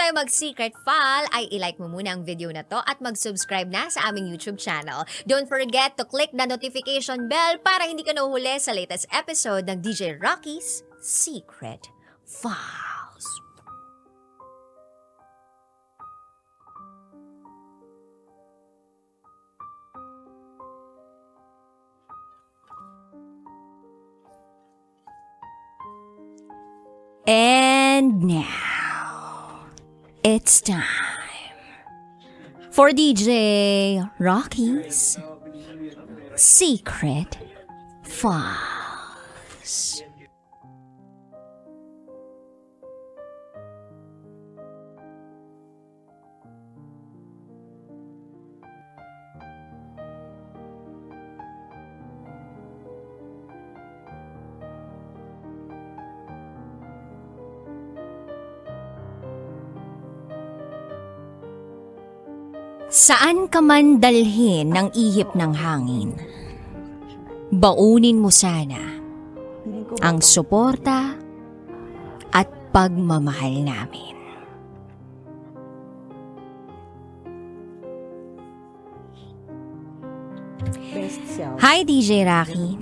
tayo mag-secret file, ay ilike mo muna ang video na to at mag-subscribe na sa aming YouTube channel. Don't forget to click the notification bell para hindi ka nahuhuli sa latest episode ng DJ Rocky's Secret Files. And now, it's time for DJ Rocky's Secret Files. Saan ka man dalhin ng ihip ng hangin, baunin mo sana ang suporta at pagmamahal namin. Hi DJ Rocky.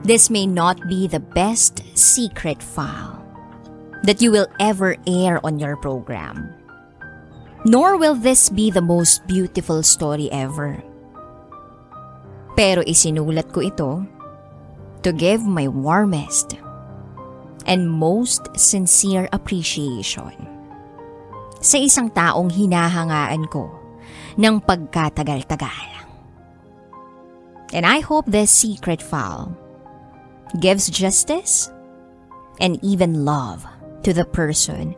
This may not be the best secret file that you will ever air on your program. Nor will this be the most beautiful story ever. Pero isinulat ko ito to give my warmest and most sincere appreciation sa isang taong hinahangaan ko ng pagkatagal-tagal. And I hope this secret file gives justice and even love to the person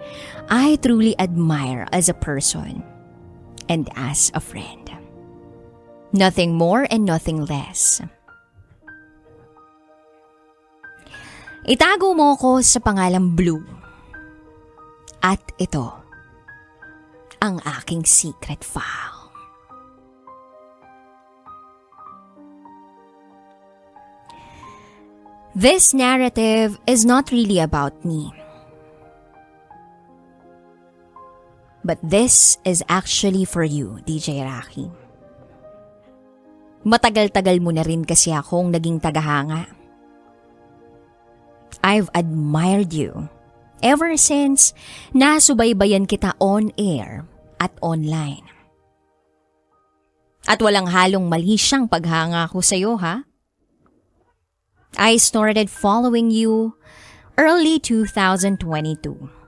I truly admire as a person and as a friend. Nothing more and nothing less. Itago mo ko sa pangalang Blue. At ito, ang aking secret file. This narrative is not really about me. But this is actually for you, DJ Rocky. Matagal-tagal mo na rin kasi akong naging tagahanga. I've admired you ever since nasubaybayan kita on air at online. At walang halong mali siyang paghanga ko sa'yo, ha? I started following you early 2022.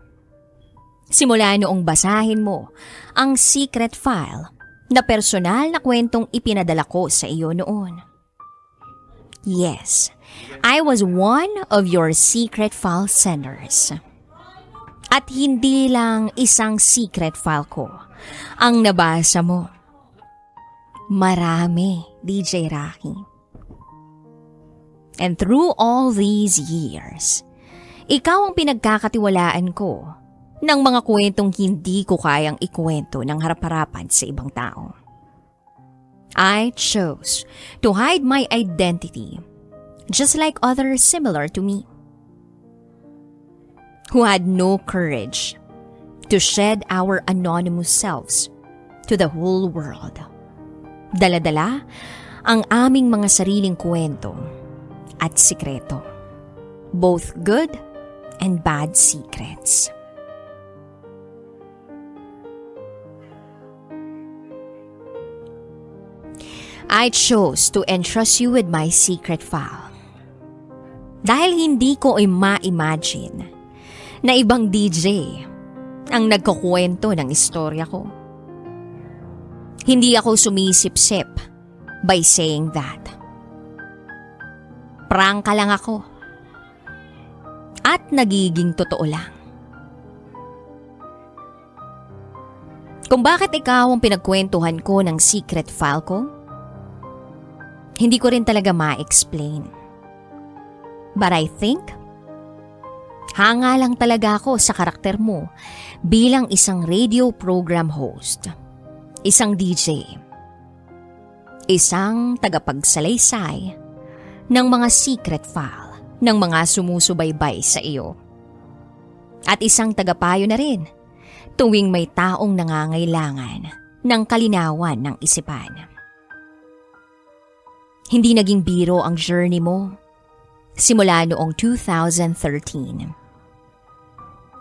Simula noong basahin mo ang secret file na personal na kwentong ipinadala ko sa iyo noon. Yes, I was one of your secret file senders. At hindi lang isang secret file ko ang nabasa mo. Marami, DJ Rocky. And through all these years, ikaw ang pinagkakatiwalaan ko ng mga kwentong hindi ko kayang ikwento ng harap-harapan sa ibang tao. I chose to hide my identity just like others similar to me who had no courage to shed our anonymous selves to the whole world. Dala-dala ang aming mga sariling kwento at sikreto, both good and bad secrets. I chose to entrust you with my secret file. Dahil hindi ko ma-imagine na ibang DJ ang nagkukwento ng istorya ko. Hindi ako sumisip-sip by saying that. Prangka lang ako. At nagiging totoo lang. Kung bakit ikaw ang pinagkwentuhan ko ng secret file ko, hindi ko rin talaga ma-explain. But I think, hanga lang talaga ako sa karakter mo bilang isang radio program host, isang DJ, isang tagapagsalaysay ng mga secret file ng mga sumusubaybay sa iyo. At isang tagapayo na rin tuwing may taong nangangailangan ng kalinawan ng isipan. Hindi naging biro ang journey mo simula noong 2013.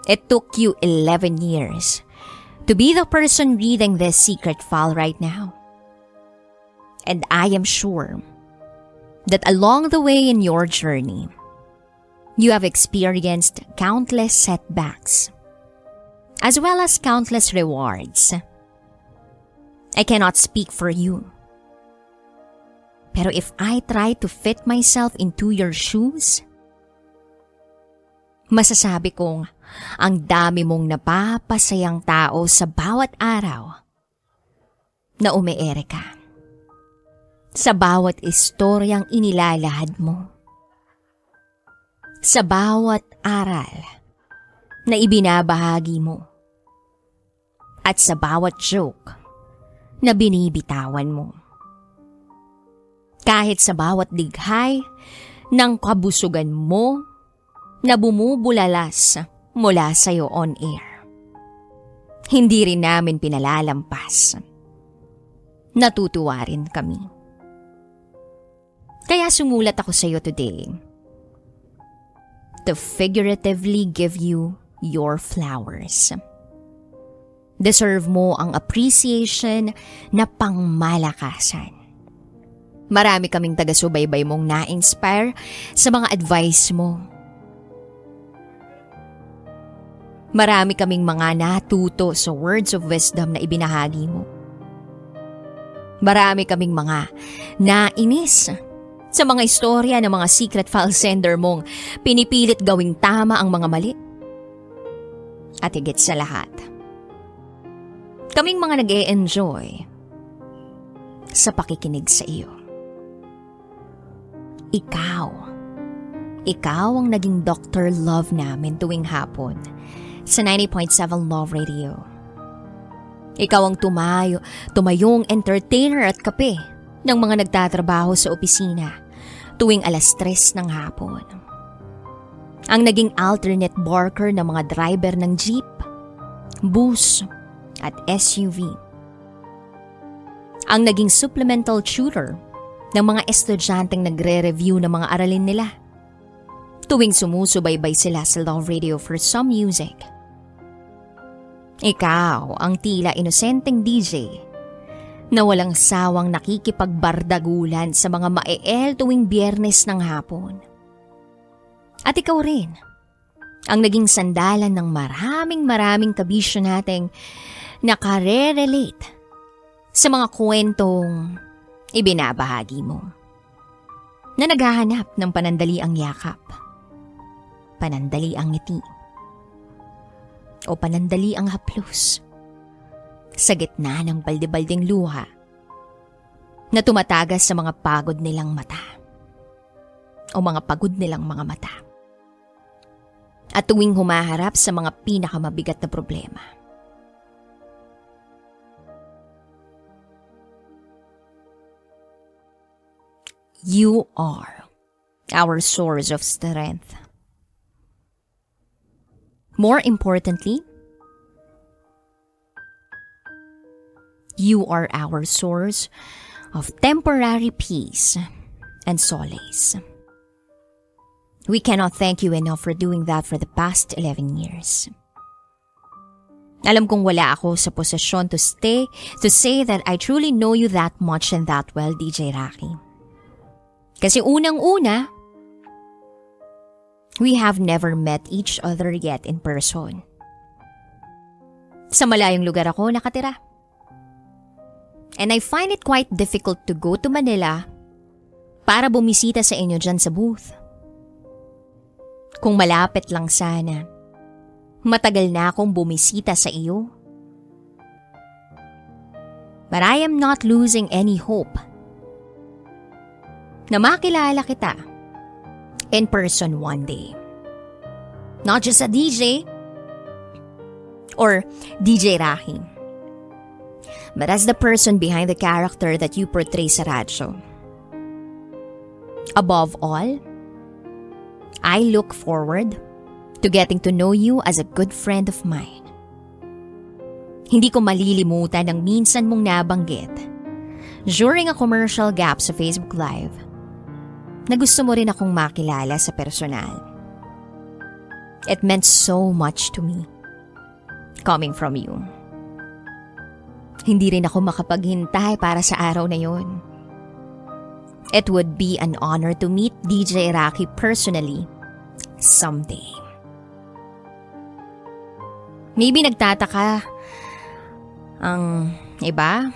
It took you 11 years to be the person reading this secret file right now. And I am sure that along the way in your journey, you have experienced countless setbacks, as well as countless rewards. I cannot speak for you. Pero if I try to fit myself into your shoes, masasabi kong ang dami mong napapasayang tao sa bawat araw na umeere ka. Sa bawat istoryang inilalahad mo. Sa bawat aral na ibinabahagi mo. At sa bawat joke na binibitawan mo. Kahit sa bawat dighay ng kabusugan mo na bumubulalas mula sa'yo on air. Hindi rin namin pinalalampas. Natutuwa rin kami. Kaya sumulat ako sa'yo today to figuratively give you your flowers. Deserve mo ang appreciation na pangmalakasan. Marami kaming taga-subaybay mong na-inspire sa mga advice mo. Marami kaming mga natuto sa words of wisdom na ibinahagi mo. Marami kaming mga nainis sa mga istorya ng mga secret file sender mong pinipilit gawing tama ang mga mali. At higit sa lahat, kaming mga nag-e-enjoy sa pakikinig sa iyo. Ikaw ang naging Dr. Love namin tuwing hapon sa 90.7 Love Radio. Ikaw ang tumayong entertainer at kape ng mga nagtatrabaho sa opisina tuwing 3:00 ng hapon. Ang naging alternate barker ng mga driver ng jeep, bus at SUV. Ang naging supplemental tutor ng mga estudyanteng nagre-review ng mga aralin nila tuwing sumusubaybay sila sa Love Radio for some music. Ikaw ang tila inosenteng DJ na walang sawang nakikipagbardagulan sa mga mae-el tuwing Biyernes ng hapon. At ikaw rin ang naging sandalan ng maraming kabisyo nating nakare-relate sa mga kwentong ibinabahagi mo na naghahanap ng panandaliang yakap, panandaliang ngiti, o panandaliang haplos sa gitna ng balde-baldeng luha na tumatagas sa mga pagod nilang mata o mga pagod nilang mga mata at tuwing humaharap sa mga pinakamabigat na problema. You are our source of strength. More importantly, you are our source of temporary peace and solace. We cannot thank you enough for doing that for the past 11 years. Alam kong wala ako sa posisyon to say that I truly know you that much and that well, DJ Rocky. Kasi unang-una, we have never met each other yet in person. Sa malayong lugar ako nakatira. And I find it quite difficult to go to Manila para bumisita sa inyo dyan sa booth. Kung malapit lang sana, matagal na akong bumisita sa iyo. But I am not losing any hope na makilala kita in person one day. Not just a DJ or DJ Rahi, but as the person behind the character that you portray sa radyo. Above all, I look forward to getting to know you as a good friend of mine. Hindi ko malilimutan ang minsan mong nabanggit during a commercial gap sa Facebook Live na gusto mo rin akong makilala sa personal. It meant so much to me coming from you. Hindi rin ako makapaghintay para sa araw na yon. It would be an honor to meet DJ Rocky personally someday. Maybe nagtataka ang iba,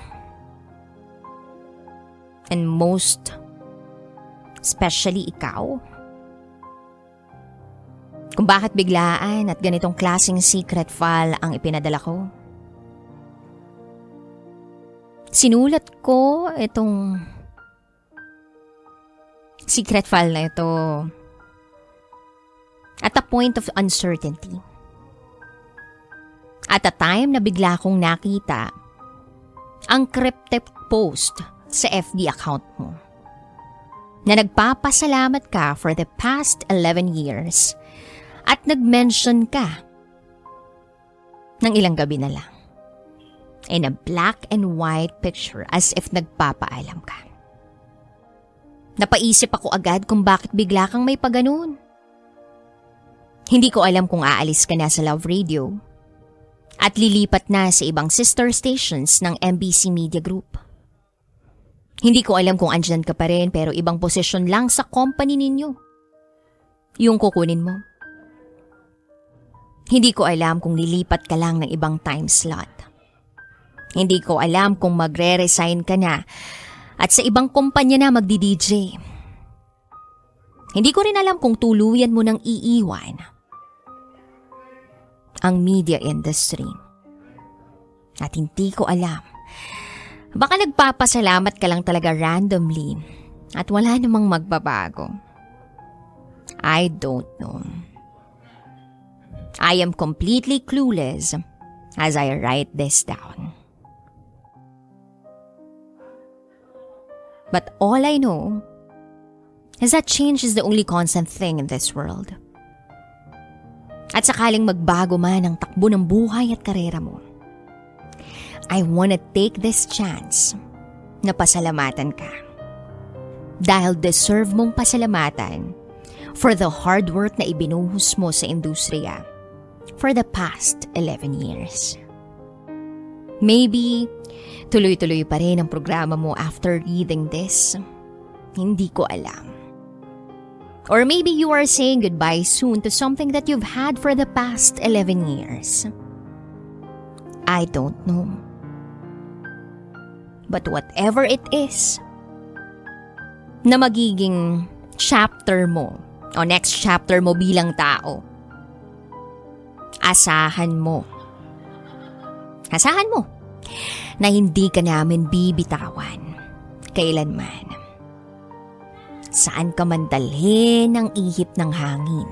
and most especially ikaw, kung bakit biglaan at ganitong klaseng secret file ang ipinadala ko. Sinulat ko itong secret file na ito at a point of uncertainty. At a time na bigla kong nakita ang cryptic post sa FB account mo na nagpapasalamat ka for the past 11 years at nag-mention ka ng ilang gabi na lang in a black and white picture as if nagpapaalam ka. Napaisip ako agad kung bakit bigla kang may paganoon. Hindi ko alam kung aalis ka na sa Love Radio at lilipat na sa ibang sister stations ng MBC Media Group. Hindi ko alam kung andyan ka pa rin pero ibang posisyon lang sa company ninyo yung kukunin mo. Hindi ko alam kung lilipat ka lang ng ibang time slot. Hindi ko alam kung magre-resign ka na at sa ibang kumpanya na magdi-DJ. Hindi ko rin alam kung tuluyan mo nang iiwan ang media industry. At hindi ko alam. Baka nagpapasalamat ka lang talaga randomly at wala namang magbabago. I don't know. I am completely clueless as I write this down. But all I know is that change is the only constant thing in this world. At sakaling magbago man ang takbo ng buhay at karera mo, I wanna take this chance na pasalamatan ka. Dahil deserve mong pasalamatan for the hard work na ibinuhos mo sa industriya for the past 11 years. Maybe tuloy-tuloy pa rin ang programa mo after reading this. Hindi ko alam. Or maybe you are saying goodbye soon to something that you've had for the past 11 years. I don't know. But whatever it is na magiging chapter mo o next chapter mo bilang tao, asahan mo na hindi ka namin bibitawan kailanman. Saan ka man dalhin ang ihip ng hangin,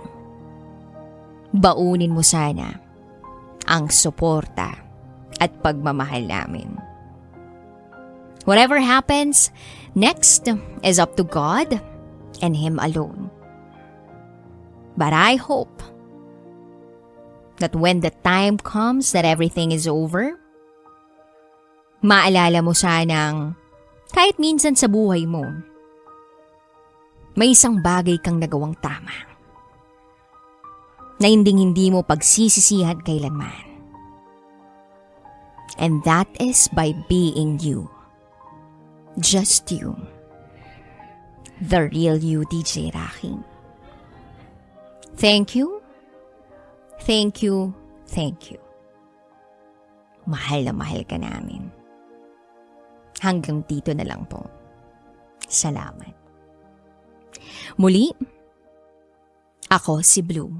baunin mo sana ang suporta at pagmamahal namin. Whatever happens, next is up to God and Him alone. But I hope that when the time comes that everything is over, maalala mo sanang kahit minsan sa buhay mo, may isang bagay kang nagawang tama na hindi mo pagsisisihan kailanman. And that is by being you. Just you. The real you, DJ Rocky. Thank you. Thank you. Thank you. Mahal na mahal ka namin. Hanggang dito na lang po. Salamat. Muli, ako si Blue.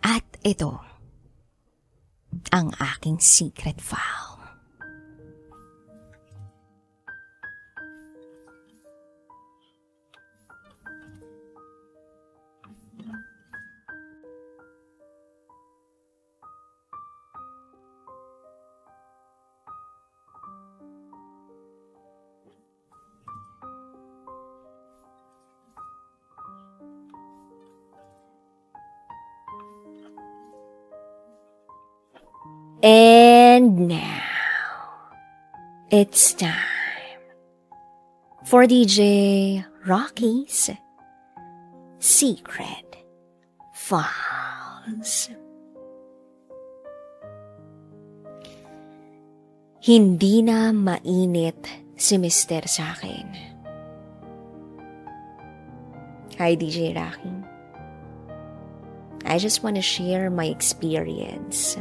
At ito, ang aking secret file. And now, it's time for DJ Rocky's Secret Files. Hindi na mainit si Mister sa akin. Hi, DJ Rocky. I just want to share my experience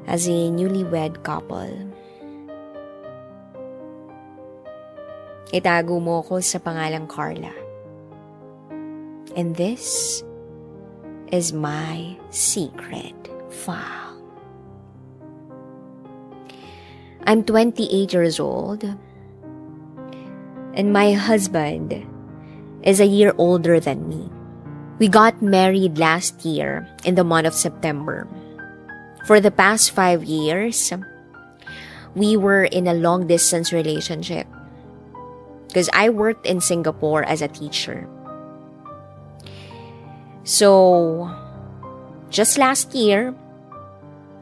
as a newlywed couple. Itago mo ko sa pangalang Carla. And this is my secret file. I'm 28 years old, and my husband is a year older than me. We got married last year in the month of September. For the past 5 years, we were in a long-distance relationship because I worked in Singapore as a teacher. So, just last year,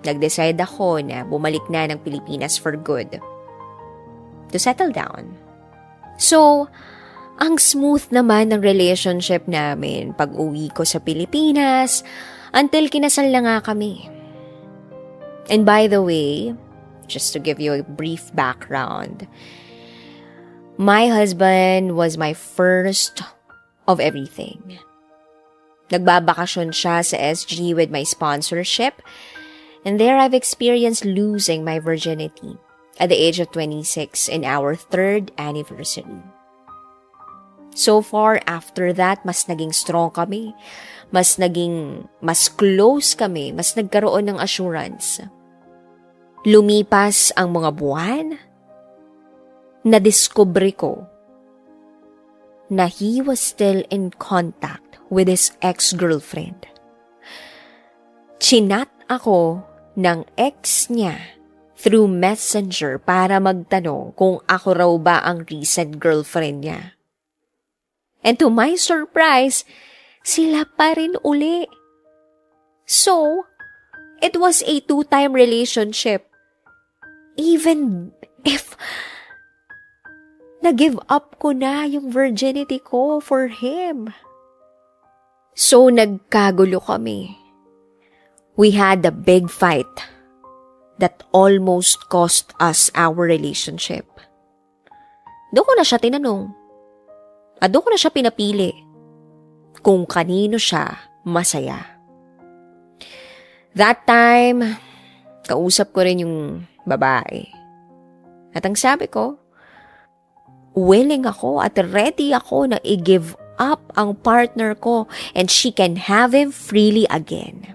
nag-decide ako na bumalik na ng Pilipinas for good, to settle down. So, ang smooth naman ng relationship namin pag-uwi ko sa Pilipinas until kinasal na nga kami. And by the way, just to give you a brief background, my husband was my first of everything. Nagbabakasyon siya sa SG with my sponsorship, and there I've experienced losing my virginity at the age of 26 in our 3rd anniversary. So far, after that, mas naging strong kami. Mas close kami. Mas nagkaroon ng assurance. Lumipas ang mga buwan, nadiskubre ko na he was still in contact with his ex-girlfriend. Chinat ako ng ex niya through Messenger para magtanong kung ako raw ba ang recent girlfriend niya. And to my surprise, sila pa rin uli. So, it was a 2-time relationship. Even if na-give up ko na yung virginity ko for him. So, nagkagulo kami. We had a big fight that almost cost us our relationship. Doon ko na siya tinanong. At doon ko na siya pinapili kung kanino siya masaya. That time, kausap ko rin yung babae. At ang sabi ko, willing ako at ready ako na i-give up ang partner ko and she can have him freely again.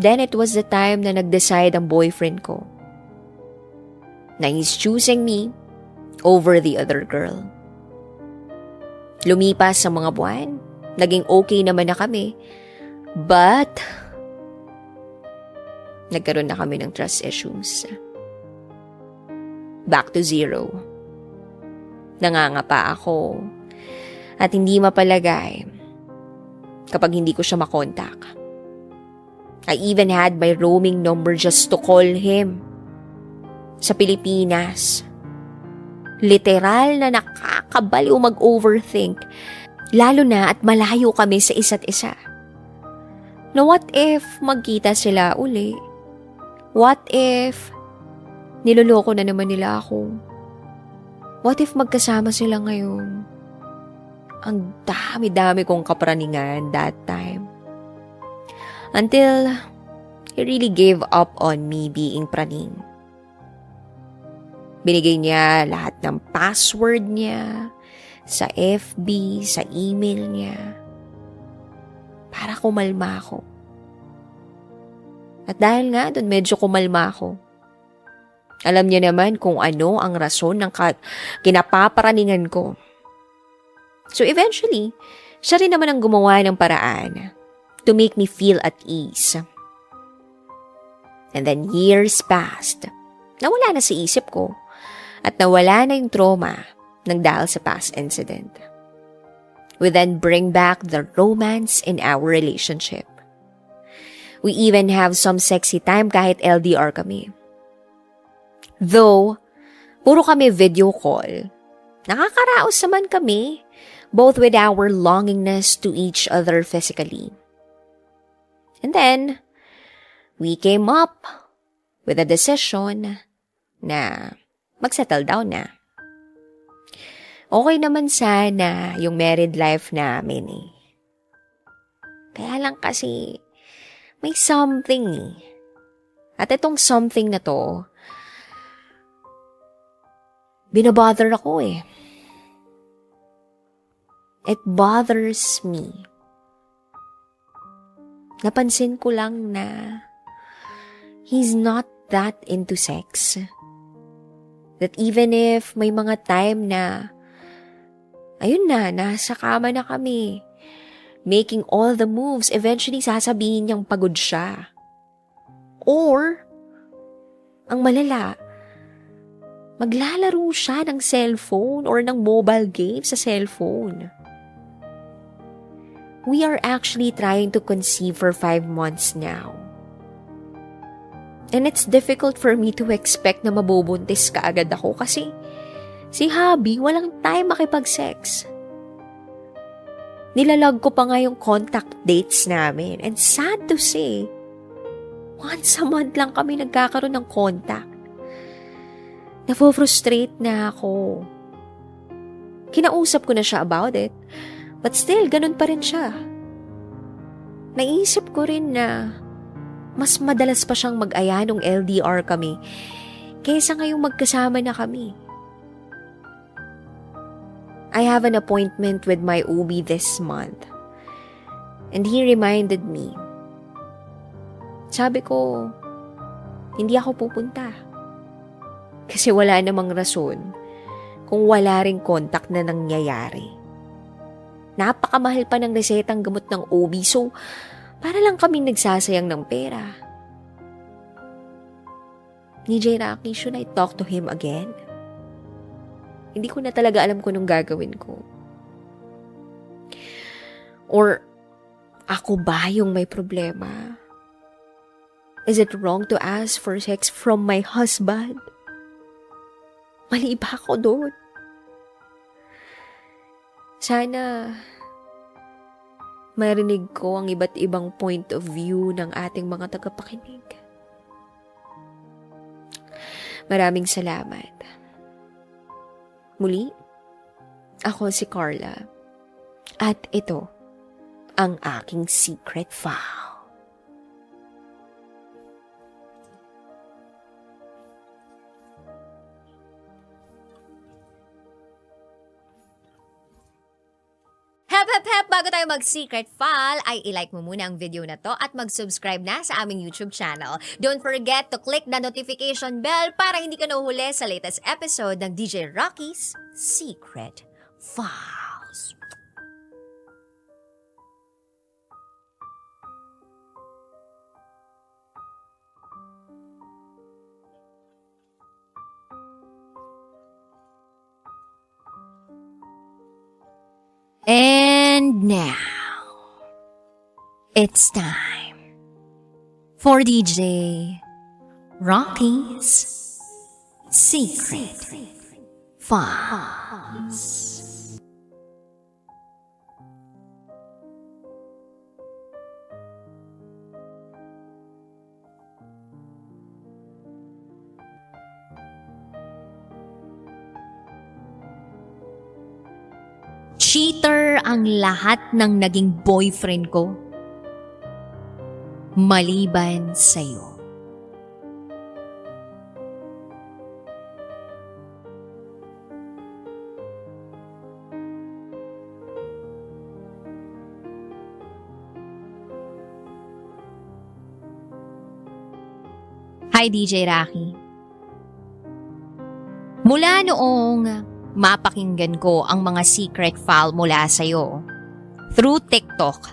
Then it was the time na nag-decide ang boyfriend ko na he's choosing me over the other girl. Lumipas sa mga buwan, naging okay naman na kami, but nagkaroon na kami ng trust issues. Back to zero. Nangangapa ako at hindi mapalagay kapag hindi ko siya makontak. I even had my roaming number just to call him. Sa Pilipinas. Literal na nakakabaliw mag-overthink. Lalo na at malayo kami sa isa't isa. Na what if magkita sila uli? What if niloloko na naman nila ako? What if magkasama sila ngayon? Ang dami-dami kong kapraningan that time. Until he really gave up on me being praning. Binigay niya lahat ng password niya sa FB, sa email niya para kumalma ako. At dahil nga doon medyo kumalma ako. Alam niya naman kung ano ang rason ng kinapaparaningan ko. So eventually, siya rin naman ang gumawa ng paraan to make me feel at ease. And then years passed. Nawala na sa isip ko. At nawala na yung trauma ng dahil sa past incident. We then bring back the romance in our relationship. We even have some sexy time kahit LDR kami. Though, puro kami video call. Nakakaraos naman kami, both with our longingness to each other physically. And then, we came up with a decision na mag-settle down na. Okay naman sana yung married life namin eh. Kaya lang kasi, may something eh. At itong something na to, binabother ako eh. It bothers me. Napansin ko lang na he's not that into sex. That even if may mga time na, ayun na, nasa kama na kami, making all the moves, eventually sasabihin niyang pagod siya. Or, ang malala, maglalaro siya ng cellphone or ng mobile game sa cellphone. We are actually trying to conceive for 5 months now. And it's difficult for me to expect na mabubuntis kaagad ako kasi si hubby walang time makipag-sex. Nilalag ko pa nga yung contact dates namin. And sad to say, once a month lang kami nagkakaroon ng contact. Nafo-frustrate na ako. Kinausap ko na siya about it. But still, ganun pa rin siya. Naisip ko rin na mas madalas pa siyang mag-aya nung LDR kami kaysa ngayong magkasama na kami. I have an appointment with my OB this month. And he reminded me. Sabi ko, hindi ako pupunta. Kasi wala namang rason kung wala ring contact na nangyayari. Napakamahal pa ng resetang gamot ng OB, so para lang kaming nagsasayang ng pera. DJ Rocky, should I talk to him again? Hindi ko na talaga alam kung anong gagawin ko. Or, ako ba yung may problema? Is it wrong to ask for sex from my husband? Mali ba ako doon? Sana marinig ko ang iba't ibang point of view ng ating mga tagapakinig. Maraming salamat. Muli, ako si Carla. At ito ang aking secret file. Hep, bago tayo mag-secret file, ay ilike mo muna ang video na to at mag-subscribe na sa aming YouTube channel. Don't forget to click the notification bell para hindi ka nahuhuli sa latest episode ng DJ Rocky's Secret Files. And now, it's time for DJ Rocky's Secret Files. Cheater ang lahat ng naging boyfriend ko. Maliban sa'yo. Hi DJ Rocky. Mula noong mapakinggan ko ang mga secret file mula sa'yo through TikTok,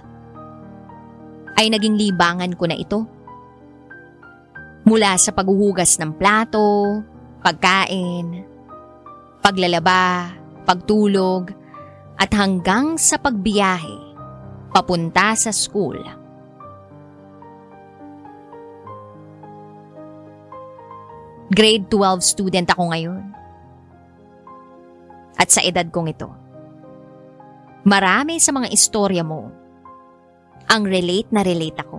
ay naging libangan ko na ito. Mula sa paghuhugas ng plato, pagkain, paglalaba, pagtulog, at hanggang sa pagbiyahe papunta sa school. Grade 12 student ako ngayon. At sa edad kong ito, marami sa mga istorya mo ang relate na relate ako.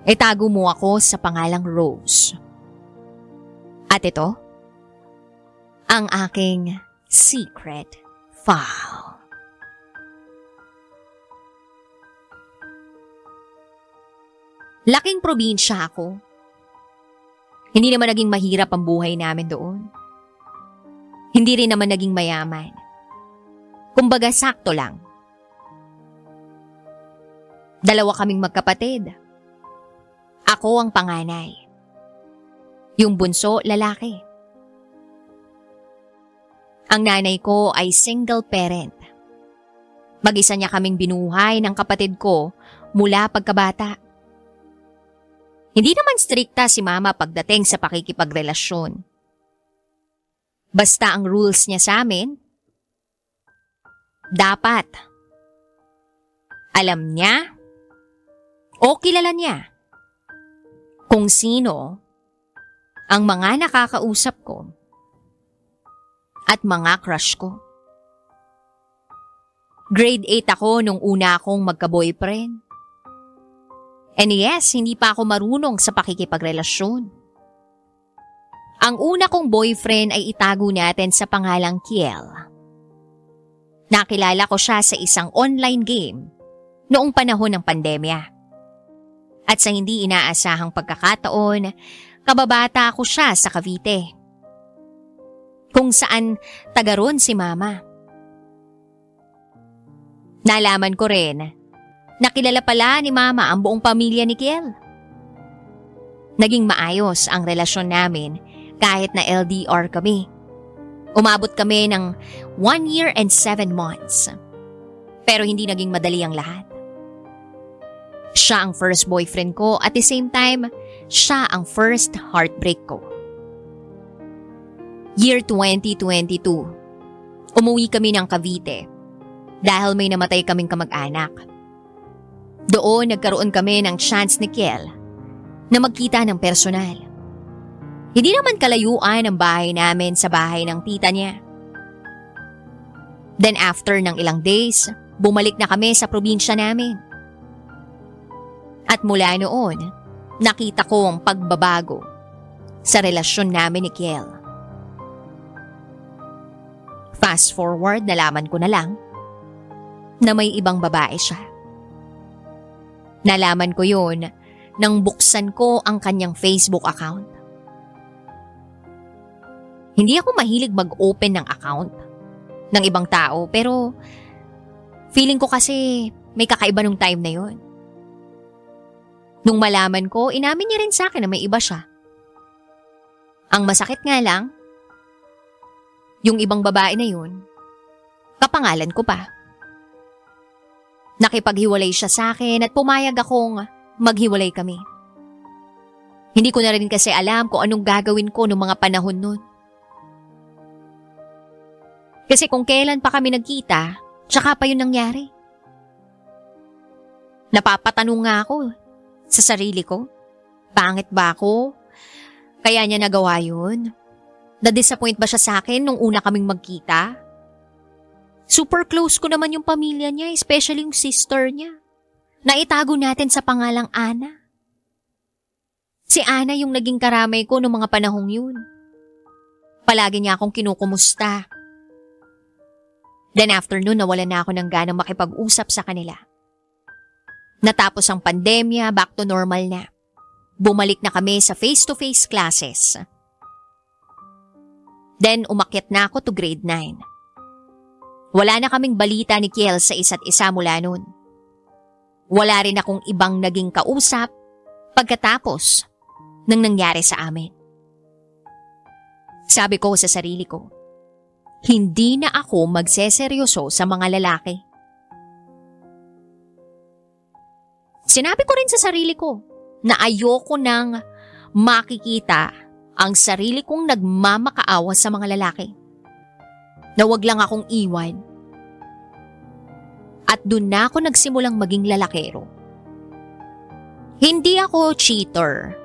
Itago mo ako sa pangalang Rose. At ito, ang aking secret file. Laking probinsya ako. Hindi naman naging mahirap ang buhay namin doon. Hindi rin naman naging mayaman. Kumbaga sakto lang. Dalawa kaming magkapatid. Ako ang panganay. Yung bunso, lalaki. Ang nanay ko ay single parent. Mag-isa niya kaming binuhay ng kapatid ko mula pagkabata. Hindi naman strikta si mama pagdating sa pakikipagrelasyon. Basta ang rules niya sa amin, dapat alam niya o kilala niya kung sino ang mga nakakausap ko at mga crush ko. Grade 8 ako nung una akong magka-boyfriend. And yes, hindi pa ako marunong sa pakikipagrelasyon. Ang una kong boyfriend ay itago natin sa pangalang Kiel. Nakilala ko siya sa isang online game noong panahon ng pandemya. At sa hindi inaasahang pagkakataon, kababata ko siya sa Cavite. Kung saan taga ron si mama. Nalaman ko rin, nakilala pala ni mama ang buong pamilya ni Kiel. Naging maayos ang relasyon namin kahit na LDR kami. Umabot kami ng 1 year and 7 months. Pero hindi naging madali ang lahat. Siya ang first boyfriend ko at the same time, siya ang first heartbreak ko. Year 2022. Umuwi kami ng Cavite dahil may namatay kaming kamag-anak. Doon nagkaroon kami ng chance ni Kiel na magkita ng personal. Hindi naman kalayuan ang bahay namin sa bahay ng tita niya. Then after ng ilang days, bumalik na kami sa probinsya namin. At mula noon, nakita ko ang pagbabago sa relasyon namin ni Kiel. Fast forward, nalaman ko na lang na may ibang babae siya. Nalaman ko yun nang buksan ko ang kanyang Facebook account. Hindi ako mahilig mag-open ng account ng ibang tao pero feeling ko kasi may kakaiba nung time na yun. Nung malaman ko, inamin niya rin sa akin na may iba siya. Ang masakit nga lang, yung ibang babae na yun, kapangalan ko pa. Nakipaghiwalay siya sa akin at pumayag akong maghiwalay kami. Hindi ko na rin kasi alam kung anong gagawin ko noong mga panahon nun. Kasi kung kailan pa kami nagkita, tsaka pa yun nangyari. Napapatanong nga ako sa sarili ko, pangit ba ako? Kaya niya nagawa yun? Na-disappoint ba siya sa akin nung una kaming magkita? Super close ko naman yung pamilya niya, especially yung sister niya. Naitago natin sa pangalang Ana. Si Ana yung naging karamay ko noong mga panahong yun. Palagi niya akong kinukumusta. Then after nun, nawalan na ako ng ganang makipag-usap sa kanila. Natapos ang pandemya, back to normal na. Bumalik na kami sa face-to-face classes. Then umakyat na ako to grade 9. Wala na kaming balita ni Kiel sa isa't isa mula nun. Wala rin akong ibang naging kausap pagkatapos ng nangyari sa amin. Sabi ko sa sarili ko, hindi na ako magseseryoso sa mga lalaki. Sinabi ko rin sa sarili ko na ayoko nang makikita ang sarili kong nagmamakaawa sa mga lalaki. Na wag lang akong iwan. At doon na ako nagsimulang maging lalakero. Hindi ako cheater.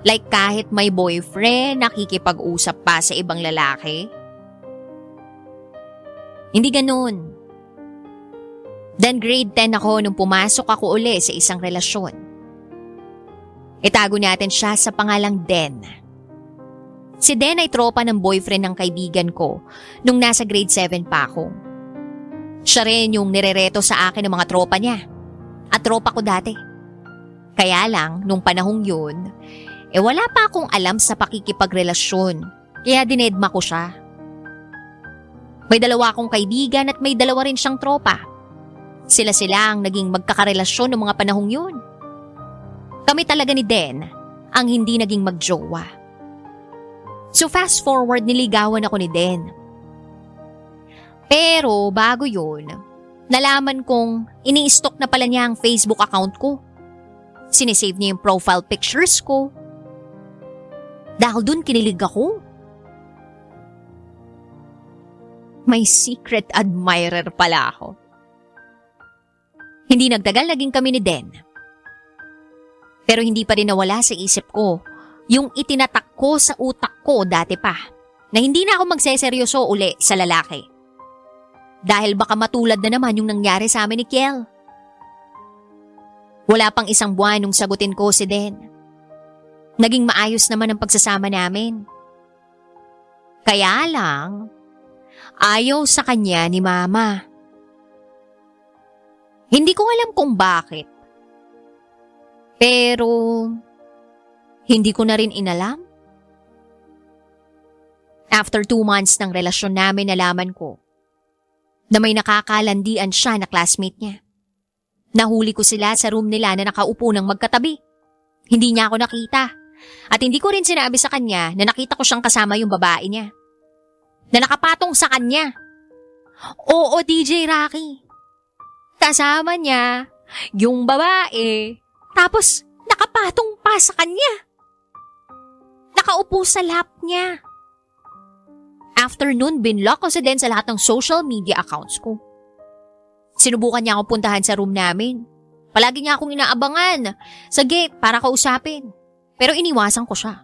Like kahit may boyfriend, nakikipag-usap pa sa ibang lalaki? Hindi ganun. Then grade 10 ako nung pumasok ako uli sa isang relasyon. Itago natin siya sa pangalang Den. Si Den ay tropa ng boyfriend ng kaibigan ko nung nasa grade 7 pa ako. Siya rin yung nirereto sa akin ng mga tropa niya. At tropa ko dati. Kaya lang, nung panahong yun, wala pa akong alam sa pakikipagrelasyon. Kaya dinedma ko siya. May dalawa akong kaibigan at may dalawa rin siyang tropa. Sila ang naging magkakarelasyon ng mga panahong yun. Kami talaga ni Den ang hindi naging magjowa. So fast forward, niligawan ako ni Den. Pero bago yun, nalaman kong ini-stalk na pala niya ang Facebook account ko. Sinisave niya yung profile pictures ko. Dahil dun kinilig ako. May secret admirer pala ako. Hindi nagtagal, naging kami ni Den. Pero hindi pa rin nawala sa isip ko yung itinatak ko sa utak ko dati pa na hindi na ako magseseryoso uli sa lalaki. Dahil baka matulad na naman yung nangyari sa amin ni Kiel. Wala pang isang buwan nung sagutin ko si Den. Naging maayos naman ang pagsasama namin. Kaya lang, ayaw sa kanya ni Mama. Hindi ko alam kung bakit. Pero, hindi ko na rin inalam. After 2 months ng relasyon namin, nalaman ko na may nakakalandian siya na classmate niya. Nahuli ko sila sa room nila na nakaupo ng magkatabi. Hindi niya ako nakita. At hindi ko rin sinabi sa kanya na nakita ko siyang kasama yung babae niya. Na nakapatong sa kanya. Oo, DJ Rocky. Kasama niya yung babae. Tapos nakapatong pa sa kanya. Nakaupo sa lap niya. After nun, binlock ko si Den sa lahat ng social media accounts ko. Sinubukan niya akong puntahan sa room namin. Palagi niya akong inaabangan sa gate para kausapin. Pero iniwasan ko siya.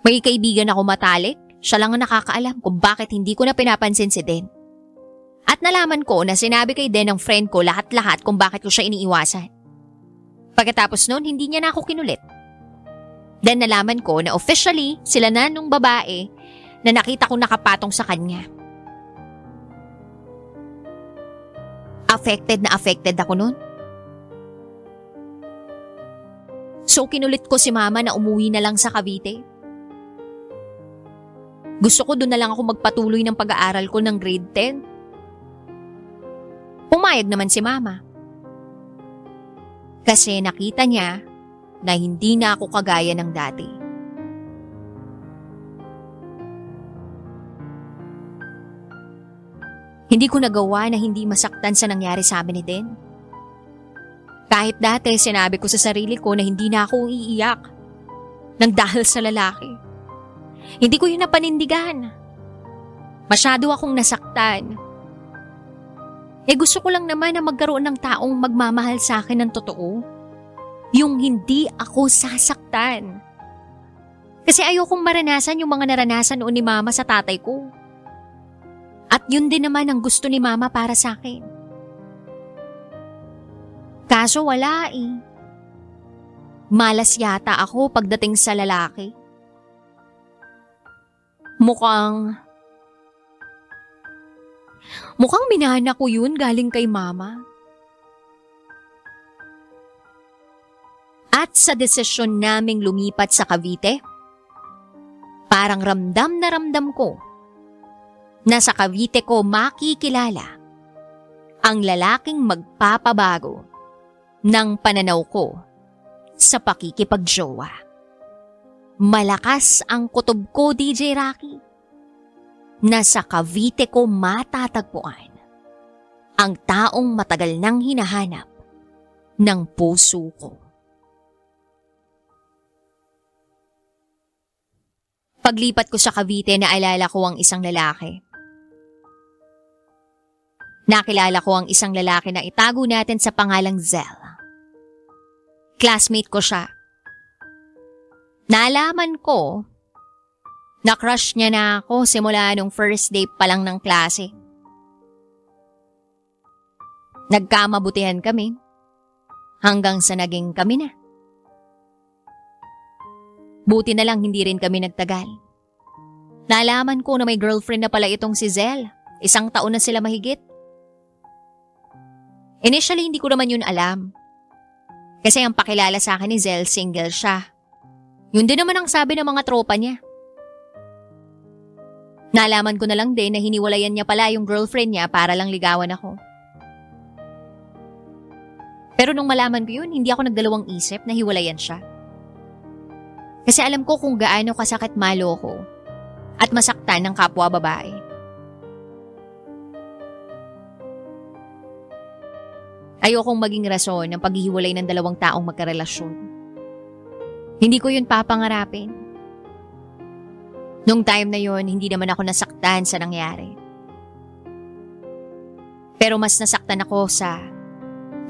May kaibigan ako matalik. Siya lang ang nakakaalam kung bakit hindi ko na pinapansin si Den. At nalaman ko na sinabi kay Den ng friend ko lahat-lahat kung bakit ko siya iniiwasan. Pagkatapos nun, hindi niya na ako kinulit. Then nalaman ko na officially sila na nung babae na nakita ko nakapatong sa kanya. Affected na affected ako nun. So kinulit ko si Mama na umuwi na lang sa Cavite. Gusto ko doon na lang ako magpatuloy ng pag-aaral ko ng grade 10. Pumayag naman si Mama. Kasi nakita niya na hindi na ako kagaya ng dati. Hindi ko nagawa na hindi masaktan sa nangyari sa amin ni Den. Kahit dati sinabi ko sa sarili ko na hindi na ako iiyak nang dahil sa lalaki. Hindi ko yun napanindigan. Masyado akong nasaktan. Gusto ko lang naman na magkaroon ng taong magmamahal sa akin ng totoo. Yung hindi ako sasaktan. Kasi ayokong maranasan yung mga naranasan noon ni Mama sa tatay ko. At yun din naman ang gusto ni Mama para sa akin. Kaso wala eh. Malas yata ako pagdating sa lalaki. Mukhang minana ko yun galing kay Mama. At sa desisyon naming lumipat sa Cavite, parang ramdam na ramdam ko na sa Cavite ko makikilala ang lalaking magpapabago ng pananaw ko sa pakikipagjowa. Malakas ang kutob ko, DJ Rocky, na sa Cavite ko matatagpuan ang taong matagal nang hinahanap ng puso ko. Paglipat ko sa Cavite, naalala ko ang isang lalaki. Nakilala ko ang isang lalaki na itago natin sa pangalang Zell. Classmate ko siya. Nalaman ko na crush niya na ako simula nung first day pa lang ng klase. Nagkamabutihan kami hanggang sa naging kami na. Buti na lang hindi rin kami nagtagal. Nalaman ko na may girlfriend na pala itong si Zel. 1 taon na sila mahigit. Initially, hindi ko naman yun alam. Kasi ang pakilala sa akin ni Zel, single siya. Yun din naman ang sabi ng mga tropa niya. Nalaman ko na lang din na hiniwalayan niya pala yung girlfriend niya para lang ligawan ako. Pero nung malaman ko yun, hindi ako nagdalawang isip na hiwalayan siya. Kasi alam ko kung gaano kasakit maloko at masaktan ng kapwa babae. Ayokong maging rason ng paghihiwalay ng 2 taong magkarelasyon. Hindi ko yun papangarapin. Nung time na yun, hindi naman ako nasaktan sa nangyari. Pero mas nasaktan ako sa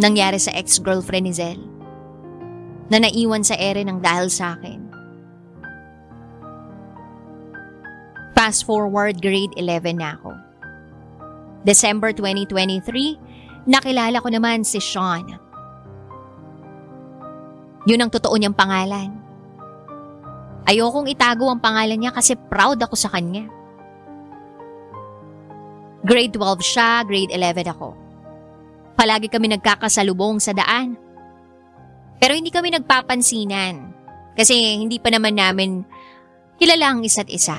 nangyari sa ex-girlfriend ni Zel na naiwan sa ere ng dahil sa akin. Fast forward, grade 11 na ako. December 2023, nakilala ko naman si Sean. Yun ang totoo niyang pangalan. Ayokong itago ang pangalan niya kasi proud ako sa kanya. Grade 12 siya, grade 11 ako. Palagi kami nagkakasalubong sa daan. Pero hindi kami nagpapansinan kasi hindi pa naman namin kilala ang isa't isa.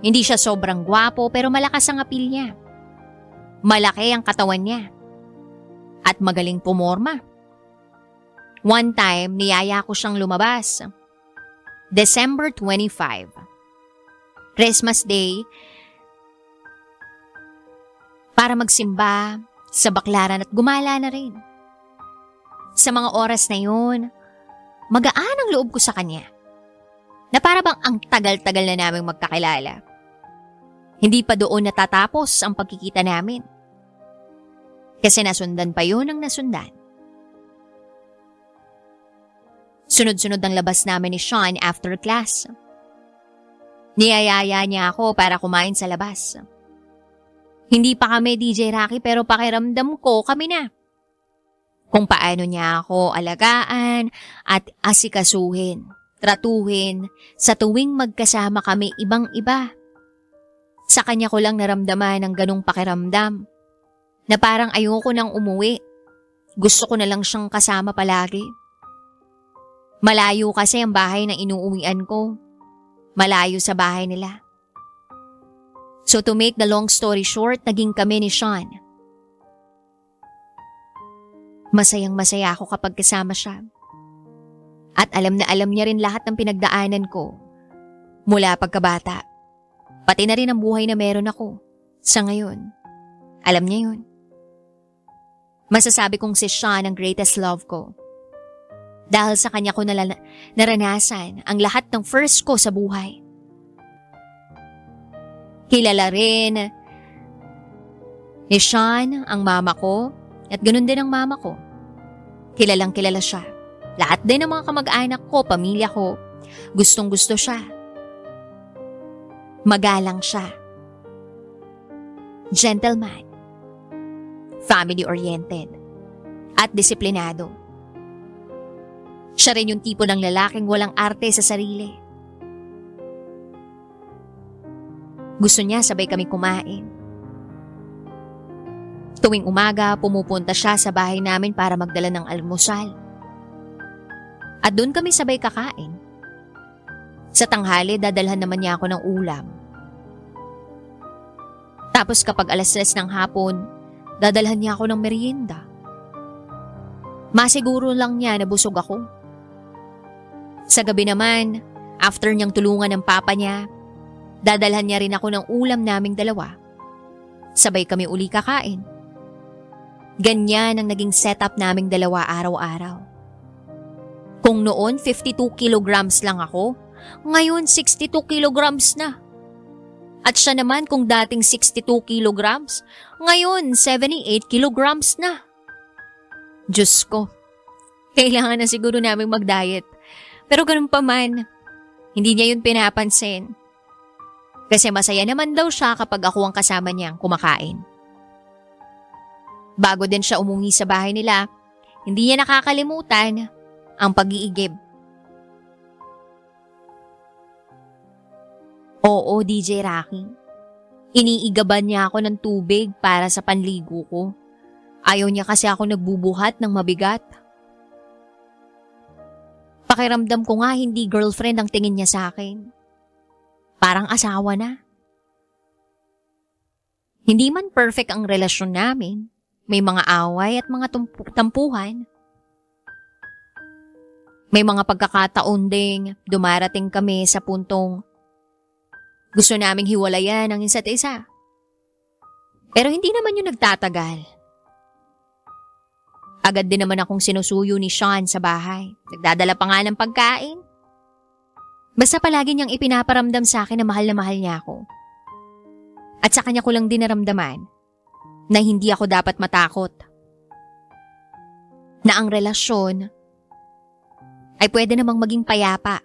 Hindi siya sobrang gwapo pero malakas ang apil niya. Malaki ang katawan niya. At magaling pumorma. One time, niyaya ko siyang lumabas. December 25. Christmas Day. Para magsimba sa baklaran at gumala na rin. Sa mga oras na yun, magaan ang loob ko sa kanya. Na para bang ang tagal-tagal na naming magkakilala. Hindi pa doon natatapos ang pagkikita namin. Kasi nasundan pa yun ang nasundan. Sunod-sunod ang labas namin ni Sean after class. Niyayaya niya ako para kumain sa labas. Hindi pa kami DJ Rocky pero pakiramdam ko kami na. Kung paano niya ako alagaan at asikasuhin, tratuhin sa tuwing magkasama kami ibang-iba. Sa kanya ko lang naramdaman ang ganong pakiramdam na parang ayoko nang umuwi. Gusto ko na lang siyang kasama palagi. Malayo kasi ang bahay na inuuwian ko. Malayo sa bahay nila. So to make the long story short, naging kami ni Sean. Masayang-masaya ako kapag kasama siya. At alam na alam niya rin lahat ng pinagdaanan ko mula pagkabata. Pati na rin ang buhay na meron ako sa ngayon. Alam niya yun. Masasabi kong si Sean ang greatest love ko. Dahil sa kanya ko naranasan ang lahat ng first ko sa buhay. Kilala rin ni Sean ang mama ko at ganun din ang mama ko. Kilalang kilala siya. Lahat din ng mga kamag-anak ko, pamilya ko, gustong gusto siya. Magalang siya. Gentleman. Family-oriented. At disiplinado. Siya rin yung tipo ng lalaking walang arte sa sarili. Gusto niya sabay kami kumain. Tuwing umaga, pumupunta siya sa bahay namin para magdala ng almusal. At doon kami sabay kakain. Sa tanghali, dadalhan naman niya ako ng ulam. Tapos kapag 3:00 ng hapon, dadalhan niya ako ng merienda. Masiguro lang niya na busog ako. Sa gabi naman, after niyang tulungan ng papa niya, dadalhan niya rin ako ng ulam naming dalawa. Sabay kami uli kakain. Ganyan ang naging setup naming dalawa araw-araw. Kung noon 52 kilograms lang ako, ngayon 62 kilograms na. At siya naman kung dating 62 kilograms, ngayon 78 kilograms na. Diyos ko, kailangan na siguro namin mag-diet. Pero ganun pa man, Hindi niya yun pinapansin. Kasi masaya naman daw siya kapag ako ang kasama niyang kumakain. Bago din siya umuwi sa bahay nila, hindi niya nakakalimutan ang pag-iigib. Oo, DJ Rocky. Iniigaban niya ako ng tubig para sa panligo ko. Ayaw niya kasi ako nagbubuhat ng mabigat. Pakiramdam ko nga hindi girlfriend ang tingin niya sa akin. Parang asawa na. Hindi man perfect ang relasyon namin. May mga away at mga tampuhan. May mga pagkakataon ding dumarating kami sa puntong gusto naming hiwalayan ang isa't isa. Pero hindi naman yun nagtatagal. Agad din naman akong sinusuyo ni Sean sa bahay. Nagdadala pa nga ng pagkain. Basta palagi niyang ipinaparamdam sa akin na mahal niya ako. At sa kanya ko lang din naramdaman na hindi ako dapat matakot. Na ang relasyon ay pwede namang maging payapa.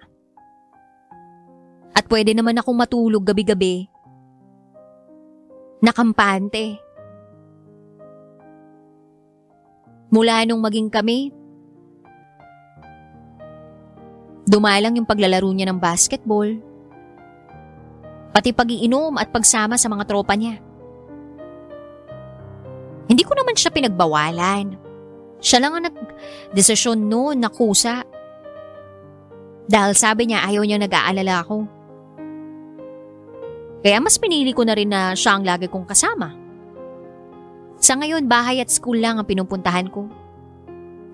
At pwede naman akong matulog gabi-gabi na kampante. Mula nung maging kami, dumalang yung paglalaro niya ng basketball, pati pag-iinom at pagsama sa mga tropa niya. Hindi ko naman siya pinagbawalan. Siya lang ang nag-desisyon noon na kusa. Dahil sabi niya ayaw niya nag-aalala ako. Kaya mas pinili ko na rin na siya ang lagi kong kasama. Sa ngayon, bahay at school lang ang pinupuntahan ko.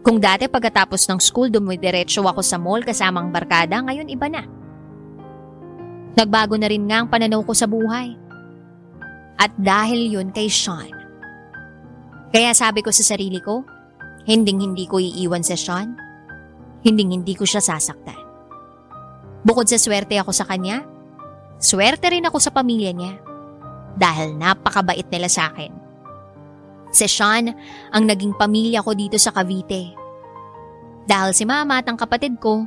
Kung dati pagkatapos ng school dumidiretso ako sa mall kasama ang barkada, ngayon iba na. Nagbago na rin nga ang pananaw ko sa buhay. At dahil yun kay Sean. Kaya sabi ko sa sarili ko, hindi ko iiwan si Sean. Hindi ko siya sasaktan. Bukod sa swerte ako sa kanya, swerte rin ako sa pamilya niya. Dahil napakabait nila sa akin. Si Sean ang naging pamilya ko dito sa Cavite. Dahil si mama at ang kapatid ko,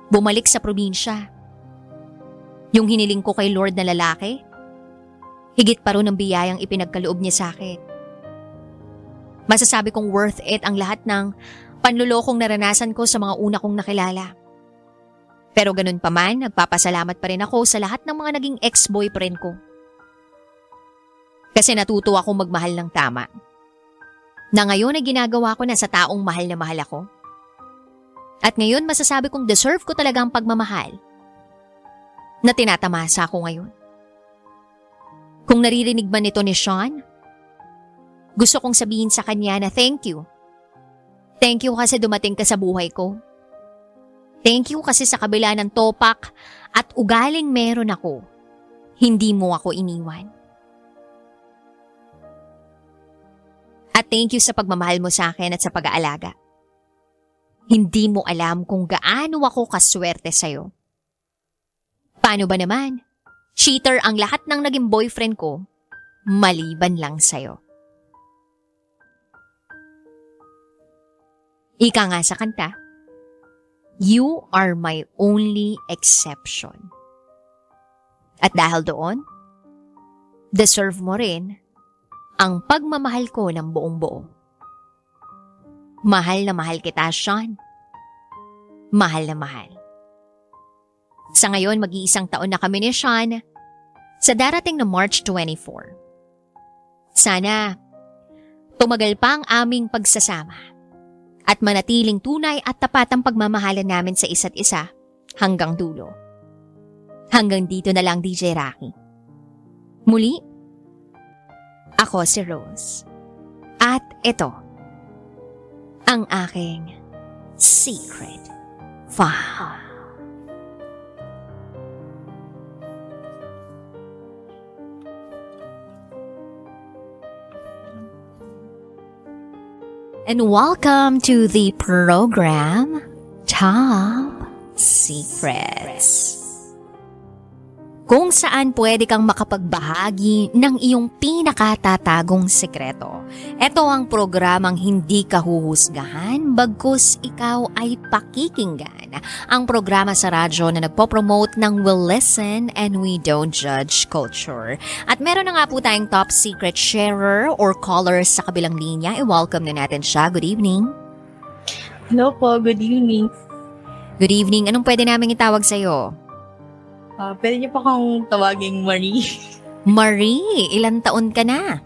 bumalik sa probinsya. Yung hiniling ko kay Lord na lalaki, higit pa ron ang biyayang ipinagkaloob niya sa akin. Masasabi kong worth it ang lahat ng panlulokong naranasan ko sa mga una kong nakilala. Pero ganun pa man, nagpapasalamat pa rin ako sa lahat ng mga naging ex-boyfriend ko. Kasi natuto akong magmahal ng tama. Na ngayon ay ginagawa ko na sa taong mahal na mahal ako. At ngayon masasabi kong deserve ko talaga ang pagmamahal na tinatamasa ako ngayon. Kung naririnig man ito ni Sean, gusto kong sabihin sa kanya na thank you. Thank you kasi dumating ka sa buhay ko. Thank you kasi sa kabila ng topak at ugaling meron ako, hindi mo ako iniwan. At thank you sa pagmamahal mo sa akin at sa pag-aalaga. Hindi mo alam kung gaano ako kaswerte sa'yo. Paano ba naman? Cheater ang lahat ng naging boyfriend ko, maliban lang sa'yo. Ika nga sa kanta, you are my only exception. At dahil doon, deserve mo rin ang pagmamahal ko ng buong buo. Mahal na mahal kita, Sean. Mahal na mahal. Sa ngayon, mag-iisang taon na kami ni Sean sa darating na March 24. Sana tumagal pa ang aming pagsasama at manatiling tunay at tapat ang pagmamahalan namin sa isa't isa hanggang dulo. Hanggang dito na lang, DJ Rocky. Muli, ako si Rose. At ito, ang aking secret file. And welcome to the program Top Secrets. kung saan pwede kang makapagbahagi ng iyong pinakatatagong sekreto. Ito ang programang hindi ka huhusgahan, bagkus ikaw ay pakikinggan. Ang programa sa radyo na nagpo-promote ng we'll listen and we don't judge culture. At meron na nga po tayong top secret sharer or caller sa kabilang linya. I-welcome na natin siya. Good evening. Hello po, good evening. Good evening. Anong pwede namin itawag sa'yo? Pwede niyo pa akong tawaging Marie. Marie, ilang taon ka na?